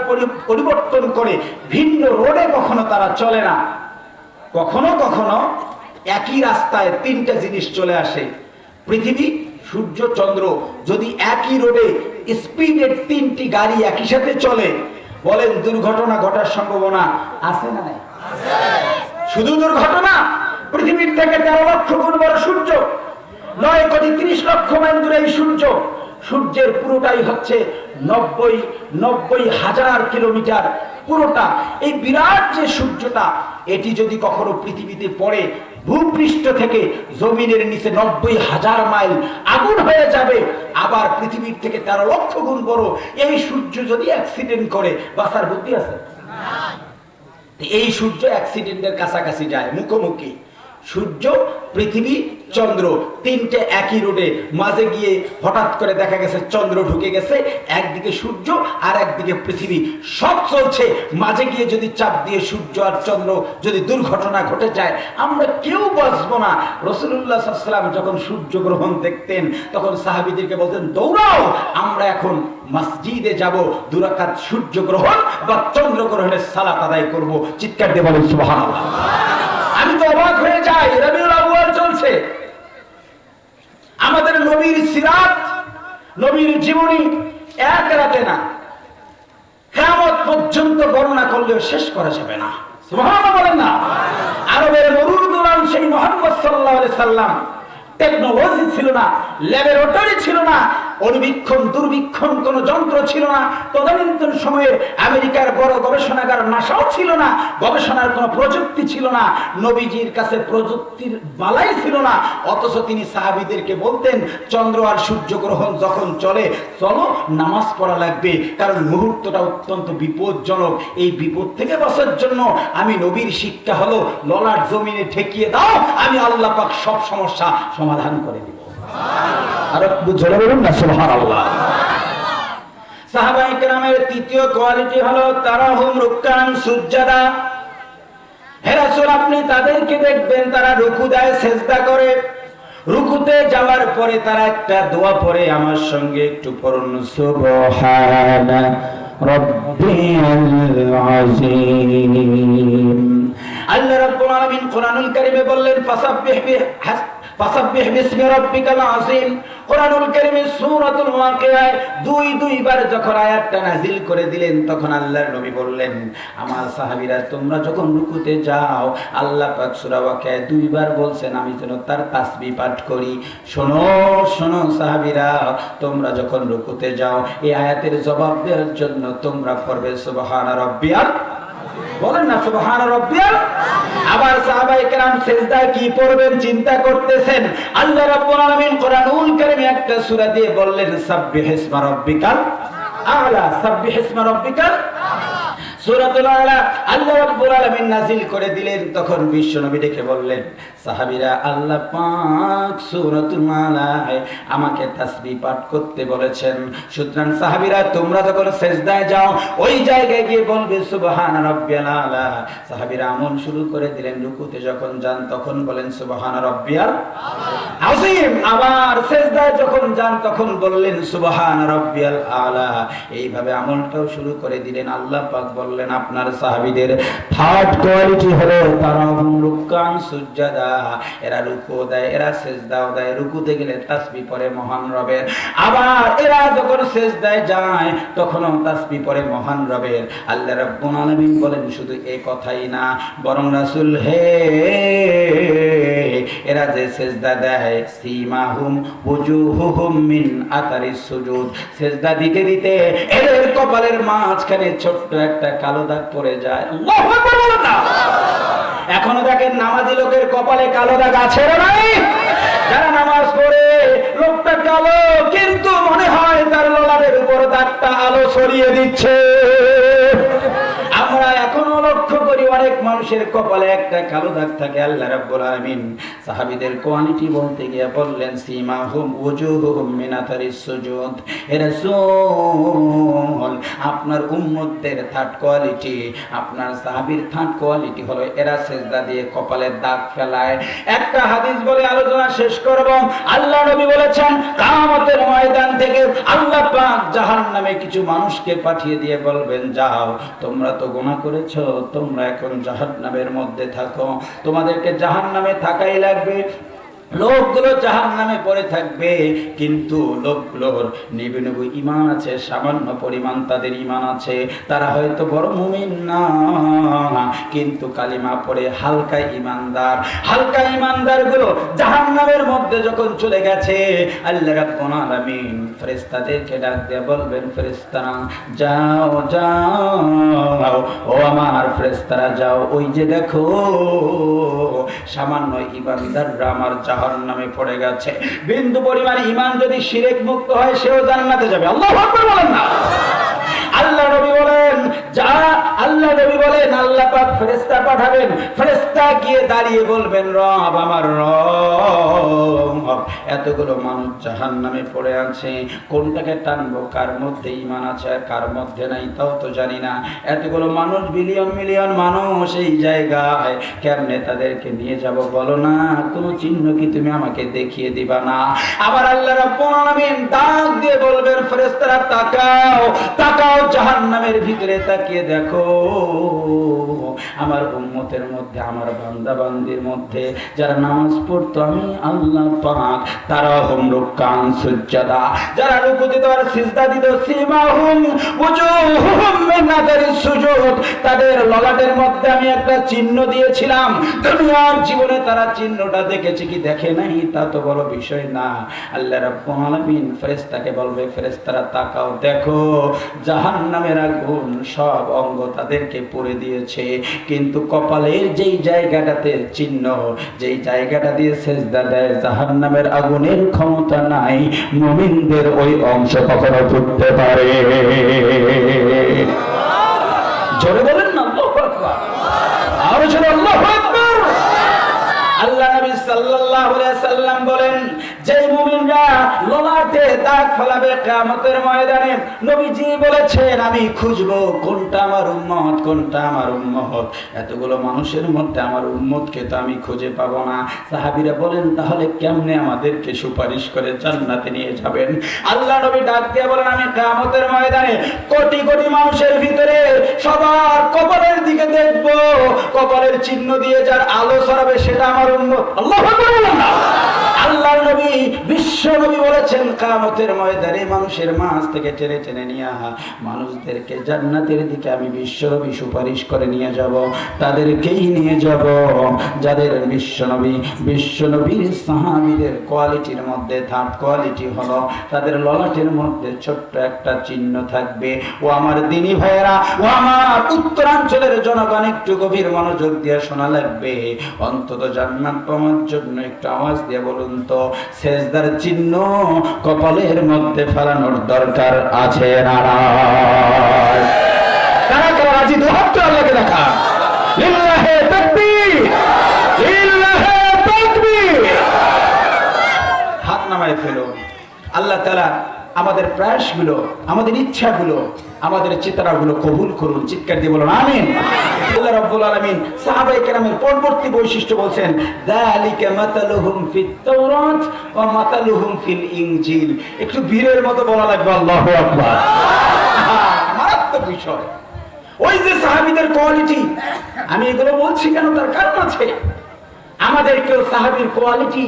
পরিবর্তন করে ভিন্ন রোডে কখনো তারা চলে না। কখনো কখনো একই রাস্তায় 3টা জিনিস চলে আসে, পৃথিবী, সূর্য, চন্দ্র। যদি একই রোডে স্পিডে 3টি গাড়ি একই সাথে চলে, বলেন দুর্ঘটনা ঘটার সম্ভাবনা আছে না নাই? শুধু দুর্ঘটনা, পৃথিবীর থেকে 13 লক্ষ গুণ বড় সূর্য, 9 কোটি 30 লক্ষ মাইল দূরে এই সূর্য। সূর্যের পুরোটাই হচ্ছে 90 হাজার কিলোমিটার পুরোটা। এই বিরাট যে সূর্যটা, এটি যদি কখনো পৃথিবীতে পড়ে, ভূপৃষ্ঠ থেকে জমিনের নিচে 90 হাজার মাইল আগুন হয়ে যাবে। আবার পৃথিবীর থেকে 13 লক্ষ গুণ বড় এই সূর্য যদি অ্যাক্সিডেন্ট করে, বাঁচার বুদ্ধি আছে? এই সূর্য অ্যাক্সিডেন্টের কাছাকাছি যায়, মুখোমুখি। সূর্য, পৃথিবী, চন্দ্র 3টে একই রোডে, মাঝে গিয়ে হঠাৎ করে দেখা গেছে চন্দ্র ঢুকে গেছে, একদিকে সূর্য আর একদিকে পৃথিবী, সব চলছে। মাঝে গিয়ে যদি চাপ দিয়ে সূর্য আর চন্দ্র যদি দুর্ঘটনা ঘটে যায়, আমরা কেউ বাঁচবো না। রাসূলুল্লাহ সাল্লাল্লাহু আলাইহি ওয়াসাল্লাম যখন সূর্যগ্রহণ দেখতেন, তখন সাহাবীদেরকে বলতেন, দৌড়াও, আমরা এখন মসজিদে যাব, 2 রাকাত সূর্যগ্রহণ বা চন্দ্রগ্রহণের সালাত আদায় করব। চিৎকার দিয়ে বলেন সুবহানাল্লাহ। আমি তো অবাক হয়ে যাই, রবিউল আউয়াল চলছে, আমাদের নবীর সিরাত, নবীর জীবনী এক রাতে না, কিয়ামত পর্যন্ত বর্ণনা করলেও শেষ করা যাবে না। সুবহানাল্লাহ বলেন না? আরবের মরুদুলান সেই মুহাম্মদ সাল্লাল্লাহু আলাইহি সাল্লাম, টেকনোলজি ছিল না, ল্যাবরেটরি ছিল না, অনুবীক্ষণ দুর্বীক্ষণ কোন যন্ত্র ছিল না। তদানীন্তন সময়ের আমেরিকার বড় গবেষণা গবেষণাগার নাসাও ছিল না, গবেষণার কোনো প্রযুক্তি ছিল না, নবীজির কাছে প্রযুক্তির বালাই ছিল না, অথচ তিনি সাহাবীদেরকে বলতেন চন্দ্র আর সূর্যগ্রহণ যখন চলে চলো নামাজ পড়া লাগবে, কারণ মুহূর্তটা অত্যন্ত বিপজ্জনক। এই বিপদ থেকে বাঁচার জন্য আমি নবীর শিক্ষা হলো ললাট জমিনে ঠেকিয়ে দাও, আমি আল্লাহ পাক সব সমস্যা সমাধান করে দিব। আর জোরে বলুন না সুবহানাল্লাহ। সাহাবায়ে কেরামের তৃতীয় কোয়ালিটি হলো তারাহুম রুকআন সুজদা। হে রাসূল, আপনি তাদেরকে দেখবেন তারা রুকু দেয়, সিজদা করে। রুকুতে যাওয়ার পরে তারা একটা দোয়া পড়ে, আমার সঙ্গে একটু পড়ুন, সুবহানা রাব্বিয়াল আযীম। আল্লাহ রাব্বুল আলামিন কোরআনুল কারীমে বললেন ফাসাব্বিহ বিসমি রাব্বিকাল আযীম। কোরআনুল কারীমে সূরাতুল ওয়াকিয়ায় দুইবার যখন আয়াতটা নাযিল করে দিলেন, তখন আল্লাহর নবী বললেন, আমার সাহাবীরা তোমরা যখন রুকুতে যাও, আল্লাহ পাক সূরা ওয়াকিয়ায় দুইবার বলছেন আমি যেন তার তাসবিহ পাঠ করি। শোনো শোনো সাহাবীরা, তোমরা যখন রুকুতে যাও এই আয়াতের জবাব দেওয়ার জন্য তোমরা পড়বে সুবহানা রাব্বিয়াল, বলেন না সুবহানা রাব্বিয়াল। আবার সাহাবায়ে কেরাম সিজদায় কি পড়বেন চিন্তা করতেছেন, আল্লাহ রাব্বুল আলামিন কোরআনুল কারীমে একটা সূরা দিয়ে বললেন সাব্বিহ ইসমা রাব্বিকাল আ'লা, সাব্বিহ ইসমা রাব্বিকাল সূরাতুল আ'লা আল্লাহ রাব্বুল আলামিন নাযিল করে দিলেন। তখন বিশ্বনবী ডেকে বললেন, সাহাবীরা আল্লাহ পাক সূরাতুল আ'লায় আমাকে তাসবিহ পাঠ করতে বলেছেন, সুতরাং সাহাবীরা তোমরা যখন সিজদায় যাও ওই জায়গায় গিয়ে বলবে সুবহানা রাব্বিয়াল আ'লা। সাহাবীরা আমল শুরু করে দিলেন, রুকুতে যখন যান তখন বলেন সুবহানা রাব্বিয়াল আযীম, আবার সিজদায় যখন যান তখন বললেন সুবহানা রাব্বিয়াল আ'লা। এইভাবে আমলটাও শুরু করে দিলেন। আল্লাহ পাক বললেন আপনার সাহাবীদের থার্ড কোয়ালিটি হলো তারাহুম রুকআন সুজদা, এরা রুকু দেয়, এরা সিজদাও দেয়। রুকুতে গেলে তাসবিহ পড়ে মহান রবের, আবার এরা যখন সিজদায় যায় তখনও তাসবিহ পড়ে মহান রবের। আল্লাহ রাব্বুল আলামিন বলেন শুধু এই কথাই না, বরং রাসূল হে, এরা যে সিজদা দেয় সীমাহুম ওযুহুহুম মিন আতারিস সুজুদ, সিজদা দিতে দিতে এদের কপালের মাঝখানে ছোট্ট একটা কালো দাগ পড়ে যায়। আল্লাহু আকবার বলেন না। এখনো দেখেন নামাজি লোকের কপালে কালো দাগ আছে না নাই? যারা নামাজ পড়ে লোকটা কালো, কিন্তু মনে হয় তার ললাটের উপর দাগটা আলো ছড়িয়ে দিচ্ছে। আমরা এখনো লক্ষ্য করি অনেক মানুষের কপালে একটা কালো দাগ থাকে। আল্লাহ রাব্বুল আলামিন সাহাবীদের কোয়ালিটি বলতে গিয়ে বললেন সীমাহুম ওযুহুহুম মিন আতারিস সুজুদ। হে রাসূল, আপনার উম্মতদের থার্ড কোয়ালিটি, আপনার সাহাবীর থার্ড কোয়ালিটি হলো এরা সিজদা দিয়ে কপালের দাগ ফেলায়। একটা হাদিস বলে আলোচনা শেষ করব। আল্লাহ নবী বলেছেন কিয়ামতের ময়দান থেকে আল্লাহ পাক জাহান্নামে কিছু মানুষকে পাঠিয়ে দিয়ে বলবেন, যাও তোমরা তো গুনাহ করেছো, তোমরা এখন জাহান্নামের মধ্যে থাকো, তোমাদেরকে জাহান্নামে থাকাই লাগবে। লোকগুলো জাহান্নামে পড়ে থাকবে, কিন্তু লোকগুলোর নিবিড় ঈমান আছে, সামান্য পরিমাণ তাদের ঈমান আছে। তারা হয়তো বড় মুমিন না, কিন্তু কালিমা পড়ে হালকা ঈমানদার। হালকা ঈমানদারগুলো জাহান্নামের মধ্যে যখন চলে গেছে, আল্লাহ রাব্বুল আলামিন ফেরেশতাদেরকে ডাক দিয়ে বলবেন, ফেরেশতারা যাও যাও, ও আমার ফেরেশতারা যাও, ওই যে দেখো সামান্য ঈমানদাররা আমার জাহান্নামে পড়ে গেছে। বিন্দু পরিমাণ ঈমান যদি শিরক মুক্ত হয় সেও জান্নাতে যাবে। আল্লাহু আকবার বলেন না। আল্লাহ নবী বলেন যা, আল্লাহ নবী বলেন আল্লাহ পাক ফেরেশতা পাঠাবেন। ফেরেশতা গিয়ে দাঁড়িয়ে বলবেন, রব আমার রব, এতগুলো মানুষ জাহান্নামে পড়ে আছে, কোনটাকে টানবো, কার মধ্যে ঈমান আছে আর কার মধ্যে নাই তাও তো জানি না। এতগুলো মানুষ, বিলিয়ন মিলিয়ন মানুষ এই জায়গায়, কেমনে তাদেরকে নিয়ে যাব বলো না? কোনো চিহ্ন কি তুমি আমাকে দেখিয়ে দিবা না? আবার আল্লাহ রাব্বুল আলামিন ডাক দিয়ে বলবেন, ফেরেশতারা তাকাও তাকাও, জাহান্নামের ভিতরে তাকিয়ে দেখো আমার উম্মতের মধ্যে, আমার বান্দা বান্দির মধ্যে যারা নামাজ পড়তো আমি আল্লাহ পাক তারাহুম রুকআন সুজদা, যারা রুকুতে আর সিজদা দিত সীমাহুম ওযুহুহুম মিন আতারিস সুজুদ, তাদের ললাটের মধ্যে আমি একটা চিহ্ন দিয়েছিলাম। দুনিয়ার জীবনে তারা চিহ্নটা দেখেছে কি দেখে নাই তা তো বড় বিষয় না। আল্লাহ রাব্বুল আলামিন ফেরেশতাকে বলবে, ফেরেশতারা তাকাও দেখো জাহান্নামের আগুন সব অঙ্গ তাদের মুমিনদেরকে পরে দিয়েছে, কিন্তু কপালের যেই জায়গাটাতে চিহ্ন, যেই জায়গাটা দিয়ে সেজদা দেয়, জাহান্নামের আগুনের ক্ষমতা নাই মুমিনদের ওই অংশ কখনো পড়তে পারে। জোরে বলেন না আল্লাহু আকবার, আরো জোরে আল্লাহু আকবার। আল্লাহ নবী সাল্লাল্লাহু আলাইহি সাল্লাম বলেন, যে মুমিনরা ললাটে দাগ ফেলাবে কিয়ামতের ময়দানে, নবীজি বলেছেন আমি খুঁজবো কোনটা আমার উম্মত, কোনটা আমার উম্মত। এতগুলো মানুষের মধ্যে আমার উম্মতকে তো আমি খুঁজে পাবো না। সাহাবীরা বলেন, তাহলে কেমনে আমাদেরকে সুপারিশ করে জান্নাতে নিয়ে যাবেন? আল্লাহ নবী ডাক দিয়ে বলেন, আমি কিয়ামতের ময়দানে কোটি কোটি মানুষের ভিতরে সবার কপালের দিকে দেখব, কপালের চিহ্ন দিয়ে যার আলো ছড়াবে সেটা আমার উম্মত। আল্লাহু আকবার বলেন না। আল্লাহর নবী, বিশ্ব নবী বলেছেন, কিয়ামতের ময়দানে মানুষের মাঝ থেকে টেনে টেনে নিয়ে মানুষদেরকে জান্নাতের দিকে আমি বিশ্ব নবী সুপারিশ করে নিয়ে যাব। তাদেরকেই নিয়ে যাব যাদের বিশ্ব নবীর সাহাবীদের কোয়ালিটির মধ্যে থার্ড কোয়ালিটি হলো তাদের ললাটের মধ্যে ছোট্ট একটা চিহ্ন থাকবে। ও আমার দিনী ভাইয়েরা, ও আমার উত্তরাঞ্চলের জনগণ, একটু গভীর মনোযোগ দিয়ে শোনা লাগবে। অন্তত জান্নাত পাওয়ার জন্য একটু আওয়াজ দিয়ে বলুন তো, সেজদার চিহ্ন কপালের মধ্যে ফেলানোর দরকার আছে না? কারা কারা রাজি? দুই হাত আল্লাহকে দেখা। লিল্লাহি তাকবীর, লিল্লাহি তাকবীর। হাত নামায় ফেলো। আল্লাহ তাআলা আমাদের প্রয়াসগুলো, আমাদের ইচ্ছাগুলো, আমাদের চিন্তাগুলো কবুল করুন। চিৎকার দিয়ে বলুন আমিন। আল্লাহ রাব্বুল আলামিন সাহাবায়ে কেরামের পরবর্তী বৈশিষ্ট্য বলছেন, যালিকা মাতালুহুম ফিত তাওরাত ওয়া মাতালুহুম ফিল ইনজিল। একটু বীরের মতো বলা লাগবে আল্লাহু আকবার। মারাত্মক বিষয়। ওই যে সাহাবীদের কোয়ালিটি, আমি এগুলো বলছি কেন, তার কারণ আছে। আমাদেরকেও সাহাবীর কোয়ালিটি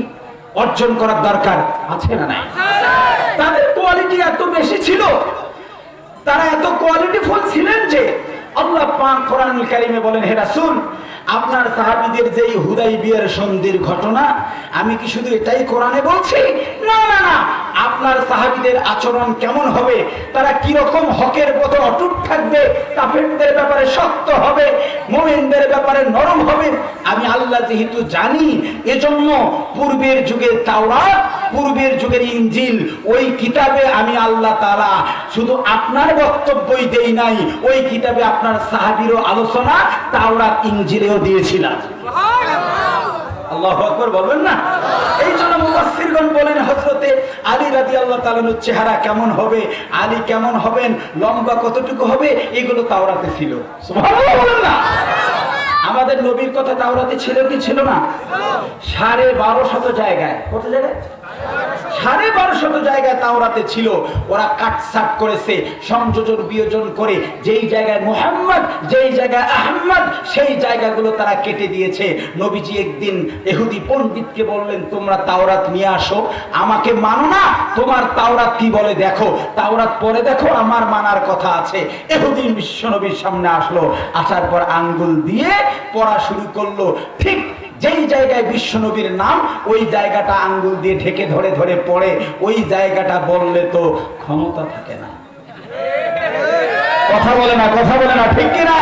অর্জন করার দরকার আছে না নাই? তাদের কোয়ালিটি এত বেশি ছিল, তারা এত কোয়ালিটিফুল ছিলেন যে আল্লাহ পাক কোরআনুল কারীমে বলেন, হে রাসূল, আপনার সাহাবীদের যেই হুদাইবিয়ার সন্ধির ঘটনা, আমি কি শুধু এটাই কোরআনে বলছি? না না না, আপনার সাহাবীদের আচরণ কেমন হবে, তারা কি রকম হকের পথে অটুট থাকবে, কাফেরদের ব্যাপারে শক্ত হবে, মুমিনদের ব্যাপারে নরম হবে, আমি আল্লাহ যেহেতু জানি, এজন্য পূর্বের যুগের তাওরাত, পূর্বের যুগের ইনজিল, ওই কিতাবে আমি আল্লাহ তাআলা শুধু আপনার বক্তব্যই দেই নাই, ওই কিতাবে আপনার সাহাবীরও আলোচনা তাওরাত ইনজিলেও দিয়েছিলাম। আল্লাহু আকবার বলবেন না? এই জন্য মুফাসসিরগণ বলেন, হযরতে আলী রাদিয়াল্লাহু তাআলার চেহারা কেমন হবে, আলী কেমন হবেন, লম্বা কতটুকু হবে, এগুলো তাওরাতে ছিল। সুবহানাল্লাহ বলেন না? আমাদের নবীর কথা তাওরাতে ছিল কি ছিল না? 1250 জায়গায়। কত জায়গায়? 1250 জায়গায় তাওরাতে ছিল। ওরা কাটছাট করেছে, সংযোজন বিয়োজন করে, যেই জায়গায় মুহাম্মদ, যেই জায়গায় আহমদ, সেই জায়গাগুলো তারা কেটে দিয়েছে। নবীজি একদিন ইহুদি পণ্ডিতকে বললেন, তোমরা তাওরাত নিয়ে আসো, আমাকে মানো না, তোমার তাওরাত কি বলে দেখো, তাওরাত পড়ে দেখো, আমার মানার কথা আছে। ইহুদি বিশ্ব নবীর সামনে আসলো, আসার পর আঙ্গুল দিয়ে পড়া শুরু করলো। ঠিক যেই জায়গায় বিশ্ব নবীর নাম, ওই জায়গাটা আঙ্গুল দিয়ে ঢেকে ধরে ধরে পড়ে, ওই জায়গাটা বললে তো ক্ষমতা থাকে না। কথা বলে না, কথা বলে না, ঠিক কিনা?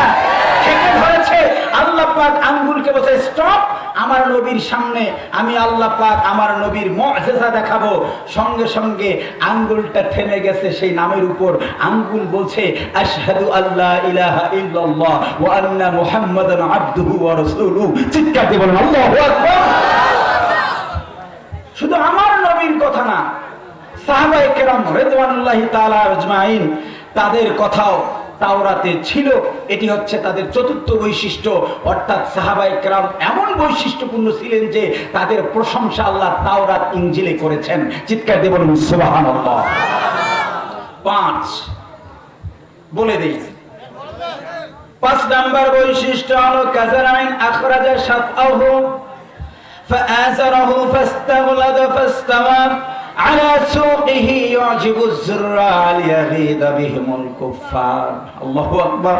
ঢেকে ধরেছে। আল্লাহ পাক আঙ্গুলকে বলছে, স্টপ, আমার নবীর সামনে আমি আল্লাহ পাক আমার নবীর মুআজিজা দেখাবো। সঙ্গে সঙ্গে আঙ্গুলটা থেমে গেছে সেই নামের উপর। আঙ্গুল বলছে, আশহাদু আল্লা ইলাহা ইল্লাল্লাহ ওয়া আন্না মুহাম্মাদান আবদুহু ওয়া রাসূলুহু। চিৎকার দিয়ে বলেন আল্লাহু আকবার। শুধু আমার নবীর কথা না, সাহাবায়ে কেরাম রিদওয়ানুল্লাহি তাআলা আজমাইন, তাদের কথাও তাওরাতে ছিল। এটি হচ্ছে তাদের চতুর্থ বৈশিষ্ট্য। অর্থাৎ সাহাবায়ে কেরাম এমন বৈশিষ্ট্যপূর্ণ ছিলেন যে তাদের প্রশংসা আল্লাহ তাওরাত ইনজিলে করেছেন। চিৎকার দিয়ে বলুন সুবহানাল্লাহ। 5 বলে দেই। 5 নাম্বার বৈশিষ্ট্য হলো কাযারাইন আখরাজা শাফআহু ফাআযারাহু ফাস্তাগলাদ ফাস্তাওয়া على سوقه يعجب الزراع ليغيظ بهم الكفار। আল্লাহু আকবার।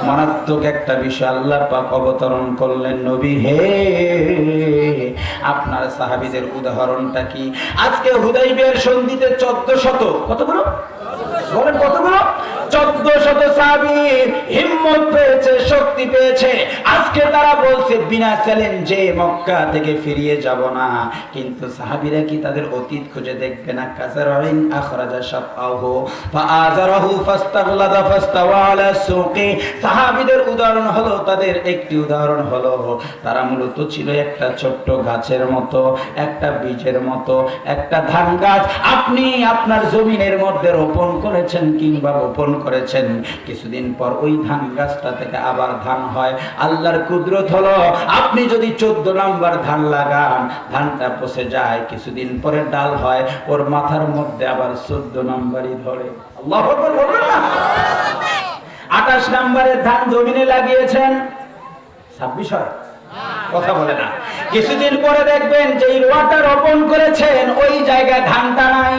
মারাত্মক একটা বিষয় আল্লাহ পাক অবতরণ করলেন, নবী হে, আপনার সাহাবীদের উদাহরণটা কি? আজকে হুদাইবিয়ার সন্ধিতে 1400, কতগুলো বলেন, কতগুলো? 1400 সাহাবী হিম্মত পেয়েছে, শক্তি পেয়েছে। আজকে তারা বলছে বিনা চ্যালেঞ্জে মক্কা থেকে ফিরিয়ে যাব না। কিন্তু সাহাবীরা কি তাদের অতীত খুঁজে দেখবে না? কাসারাইন আখরাজা শাফআহু ফাআযারাহু ফাস্তাগলাদা ফাস্তাওয়া আলা সুকি। সাহাবীদের উদাহরণ হলো, তাদের একটি উদাহরণ হলো, তারা মূলত ছিল একটা ছোট্ট গাছের মতো, একটা বীজের মতো, একটা ধান গাছ। আপনি আপনার জমিনের মধ্যে রোপণ করেছেন কিংবা বপন করেছেন, কিছুদিন পর ওই ধান গাছটা থেকে আবার ধান হয়। আল্লাহর কুদরত হলো, আপনি যদি 14 নাম্বার ধান লাগান, ধানটা পচে যায়, কিছুদিন পরে ডাল হয়, ওর মাথার মধ্যে আবার 14 নাম্বারই ধরে। আল্লাহু আকবার বলবেন না? 28 নাম্বারের ধান জমিনে লাগিয়েছেন, 26 হয়, কথা বলে না। কিছুদিন পরে দেখবেন যে রোয়াটা রোপণ করেছেন, ওই জায়গায় ধানটা নাই,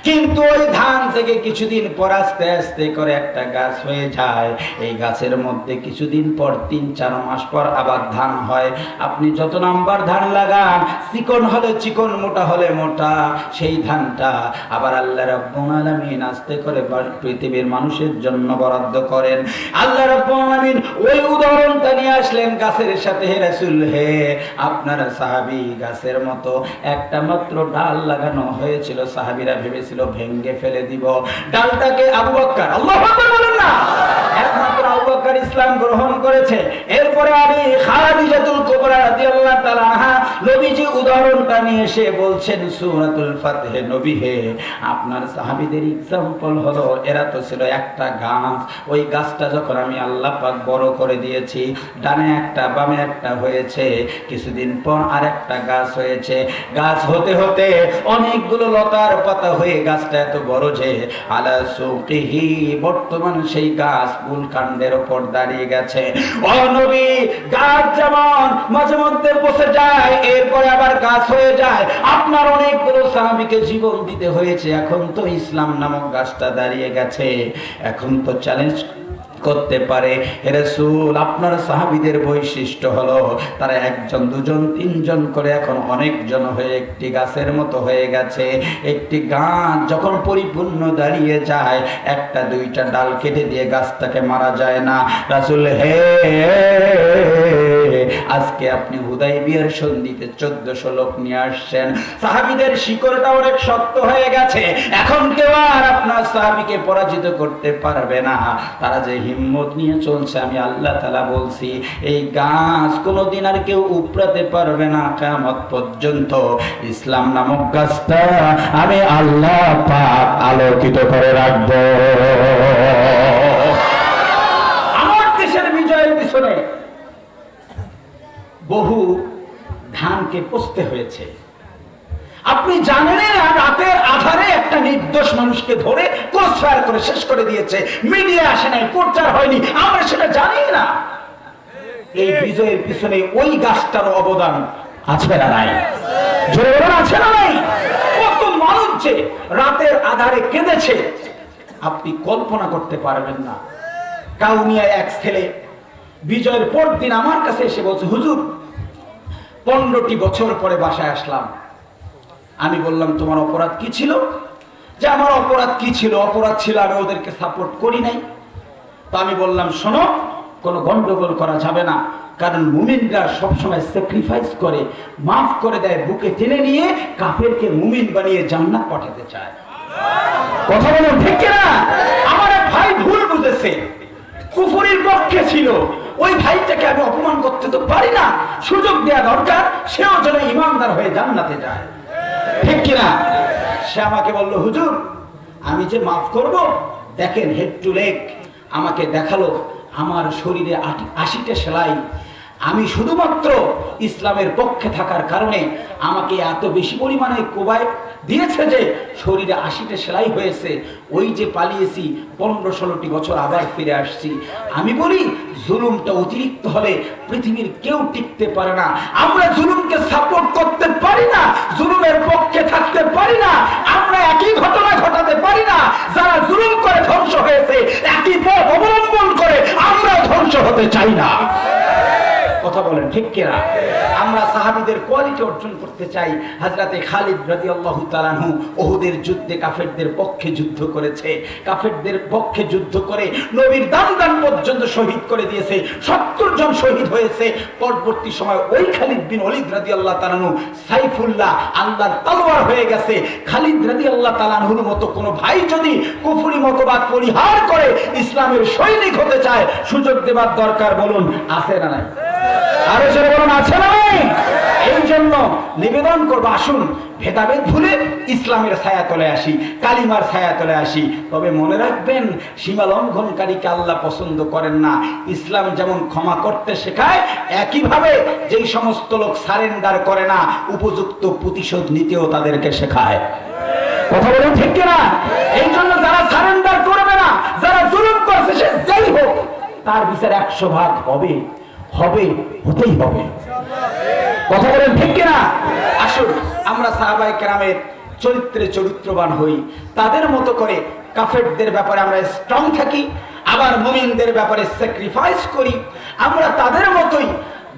কিন্তু ওই ধান থেকে কিছুদিন পর আস্তে আস্তে করে একটা গাছ হয়ে যায়। এই গাছের মধ্যে কিছুদিন পর 3-4 মাস পর আবার ধান হয়। আপনি যত নাম্বার ধান লাগান, চিকন হলে চিকন, মোটা হলে মোটা, সেই ধানটা আবার আল্লাহ রাব্বুল আলামিন আস্তে করে পৃথিবীর মানুষের জন্য বরাদ্দ করেন। আল্লাহ রাব্বুল আলামিন ওই উদাহরণটা নিয়ে আসলেন গাছের সাথে। হে রাসূল, হে আপনারা সাহাবী, গাছের মতো একটা মাত্র ডাল লাগানো হয়েছিল, সাহাবীরা ভেবেছিল ভেঙ্গে ফেলে দিব ডালটাকে। আবু বকর, আল্লাহু আকবার বলেন না, একমাত্র আবু বকর ইসলাম গ্রহণ করেছে। এরপরে আলী খাদিজাতুল কুবরা রাদিয়াল্লাহু তাআলা আনহা নবীজি উদাহরণটা নিয়ে এসে বলছেন সূরাতুল ফাতহে, নবী হে আপনার সাহাবীদের एग्जांपल হলো, এরা তো ছিল একটা গাছ, ওই গাছটা যখন আমি আল্লাহ পাক বড় করে দিয়েছি, ডানে একটা বামে একটা হয়েছে, কিছুদিন পর আরেকটা গাছ হয়েছে, গাছ হতে হতে অনেকগুলো লতার পাতা হয়ে গাছটা এত বড় যে আলা সুকিহি, বর্তমান সেই গাছ মূল কাণ্ডের উপর দাঁড়িয়ে গেছে। ও নবী, গাছ যেমন মাঝে মধ্যে বসে যায়, এরপরে আবার গাছ হয়ে যায়, আপনার অনেকগুলো সাহাবীকে জীবন দিতে হয়েছে। এখন তো ইসলাম নামক গাছটা দাঁড়িয়ে গেছে, এখন তো চ্যালেঞ্জ করতে পারে। হে রাসূল, আপনার সাহাবীদের বৈশিষ্ট্য হলো তারা 1 জন 2 জন 3 জন করে এখন অনেক জন হয়ে একটি গাছের মতো হয়ে গেছে। একটি গাছ যখন পরিপূর্ণ দাঁড়িয়ে যায়, 1টা 2টা ডাল কেটে দিয়ে গাছটাকে মারা যায় না। রাসূল হে, আজকে আপনি হুদাইবিয়ার সন্ধিতে 1400 লোক নিয়ে আসছেন, সাহাবীদের শিকড়টা অনেক শক্ত হয়ে গেছে, এখন কেউ আর আপনার সাহাবীকে পরাজিত করতে পারবে না। তারা যে হিম্মত নিয়ে চলছে, আমি আল্লাহ তাআলা বলছি, এই গাছ কোনোদিন আর কেউ উপড়াতে পারবে না কিয়ামত পর্যন্ত। ইসলাম নামক গাছটা আমি আল্লাহ পাক আলোকিত করে রাখব। আমার দেশের বিজয়ের পিছনে বহু ধানকে পচতে হয়েছে। আপনি জানেন না, রাতের আধারে একটা নির্দোষ মানুষকে ধরে ক্রসফায়ার করে শেষ করে দিয়েছে, মিডিয়া আসে নাই, প্রচার হয়নি, আমরা সেটা জানি না। এই বিজয়ের পিছনে ওই গাছটার অবদান আছে না নাই? জোর আছে না নাই? কত মানুষ যে রাতের আধারে কেঁদেছে আপনি কল্পনা করতে পারবেন না। কাউনিয়া এক ছেলে বিজয়ের পর দিন আমার কাছে এসে বলছে, হুজুর 15টি বছর পরে বাসায় আসলাম। আমি বললাম, তোমার অপরাধ কি ছিল? যে আমার অপরাধ কি ছিল? অপরাধ ছিল আমি ওদেরকে সাপোর্ট করি নাই। তো আমি বললাম, শোনো, কোনো গন্ডগোল করা যাবে না, কারণ মুমিনরা সবসময় স্যাক্রিফাইস করে, মাফ করে দেয়, বুকে টেনে নিয়ে কাফেরকে মুমিন বানিয়ে জান্নাত পাঠাতে চায়। কথা বলুন ঠিক কিনা? আমার এক ভাই ভুল বুঝেছে, কুফরির পক্ষে ছিল, ওই ভাইটাকে আমি অপমান করতে তো পারি না, সুযোগ দেওয়া দরকার, সেও যেন ইমানদার হয়ে জান্নাতে যায়, ঠিক কিনা? সে আমাকে বলল, হুজুর আমি যে মাফ করব, দেখেন হেড টু লেগ আমাকে দেখালো, আমার শরীরে 80টা সেলাই। আমি শুধুমাত্র ইসলামের পক্ষে থাকার কারণে আমাকে এত বেশি পরিমাণে কোবায় দিয়েছে যে শরীরে 80টা সেলাই হয়েছে। ওই যে পালিয়েছি 15-16টি বছর আবার ফিরে আসছি। আমি বলি, জুলুমটা অতিরিক্ত হলে পৃথিবীর কেউ টিকতে পারে না। আমরা জুলুমকে সাপোর্ট করতে পারি না, জুলুমের পক্ষে থাকতে পারি না, আমরা একই ঘটনা ঘটাতে পারি না। যারা জুলুম করে ধ্বংস হয়েছে, একই পথ অবলম্বন করে আমরা ধ্বংস হতে চাই না। কথা কথা বলেন ঠিক কিনা? আমরা সাহাবীদের কোয়ালিটি অর্জন করতে চাই। হযরতে খালিদ রাদিয়াল্লাহু তাআলা আনহু উহুদের যুদ্ধে কাফেরদের পক্ষে যুদ্ধ করেছে, কাফেরদের পক্ষে যুদ্ধ করে নবীর দান পর্যন্ত শহীদ করে দিয়েছে, 70 জন শহীদ হয়েছে। পরবর্তী সময় ওই খালিদ বিন ওলীদ রাদিয়াল্লাহু তাআলা আনহু সাইফুল্লাহ, আল্লাহর তলোয়ার হয়ে গেছে। খালিদ রাদিয়াল্লাহু তাআলা আনহুর মতো কোনো ভাই যদি কুফরি মতবাদ পরিহার করে ইসলামের সৈনিক হতে চায়, সুযোগ দেবার দরকার। বলুন আছে না নাই? আরো জোরে বলুন আছে না নাই? এই জন্য নিবেদন করবো, আসুন ভেদাভেদ ভুলে ইসলামের ছায়া তলে আসি, কালিমার ছায়া তলে আসি। তবে মনে রাখবেন, সীমা লঙ্ঘনকারীকে আল্লাহ পছন্দ করেন না। ইসলাম যেমন ক্ষমা করতে শেখায়, একইভাবে যেই সমস্ত লোক সারেন্ডার করে না, উপযুক্ত প্রতিশোধ নিতেও তাদেরকে শেখায়। কথা বলুন ঠিক কিনা? এই জন্য যারা সারেন্ডার করবে না, যারা জুলুম করছে, সে যেই হোক, তার বিচার 100 ভাগ হবে, হতেই হবে। কথা বলেন ঠিক কিনা? আসুন আমরা সাহাবায়ে কেরামের চরিত্রে চরিত্রবান হই, তাদের মতো করে কাফেরদের ব্যাপারে আমরা স্ট্রং থাকি, আবার মুমিনদের ব্যাপারে স্যাক্রিফাইস করি। আমরা তাদের মতোই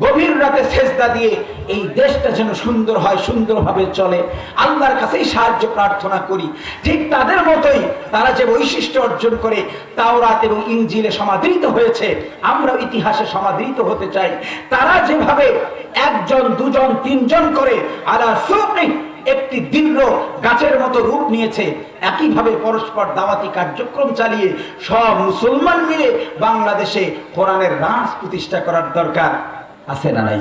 গভীর রাতে সেজদা দিয়ে এই দেশটা যেন সুন্দর হয়, সুন্দরভাবে চলে, আল্লাহর কাছেই সাহায্য প্রার্থনা করি। ঠিক তাদের মতোই তারা যে বৈশিষ্ট্য অর্জন করে তাওরাত এবং ইনজিলে সমাদৃত হয়েছে, আমরা ইতিহাসে সমাদৃত হতে চাই। তারা যেভাবে 1 জন 2 জন 3 জন করে আলা সুবনি একটি দীর্ঘ গাছের মতো রূপ নিয়েছে, একইভাবে পরস্পর দাওয়াতি কার্যক্রম চালিয়ে সব মুসলমান মিলে বাংলাদেশে কোরআনের রাজ প্রতিষ্ঠা করার দরকার আছে না নাই?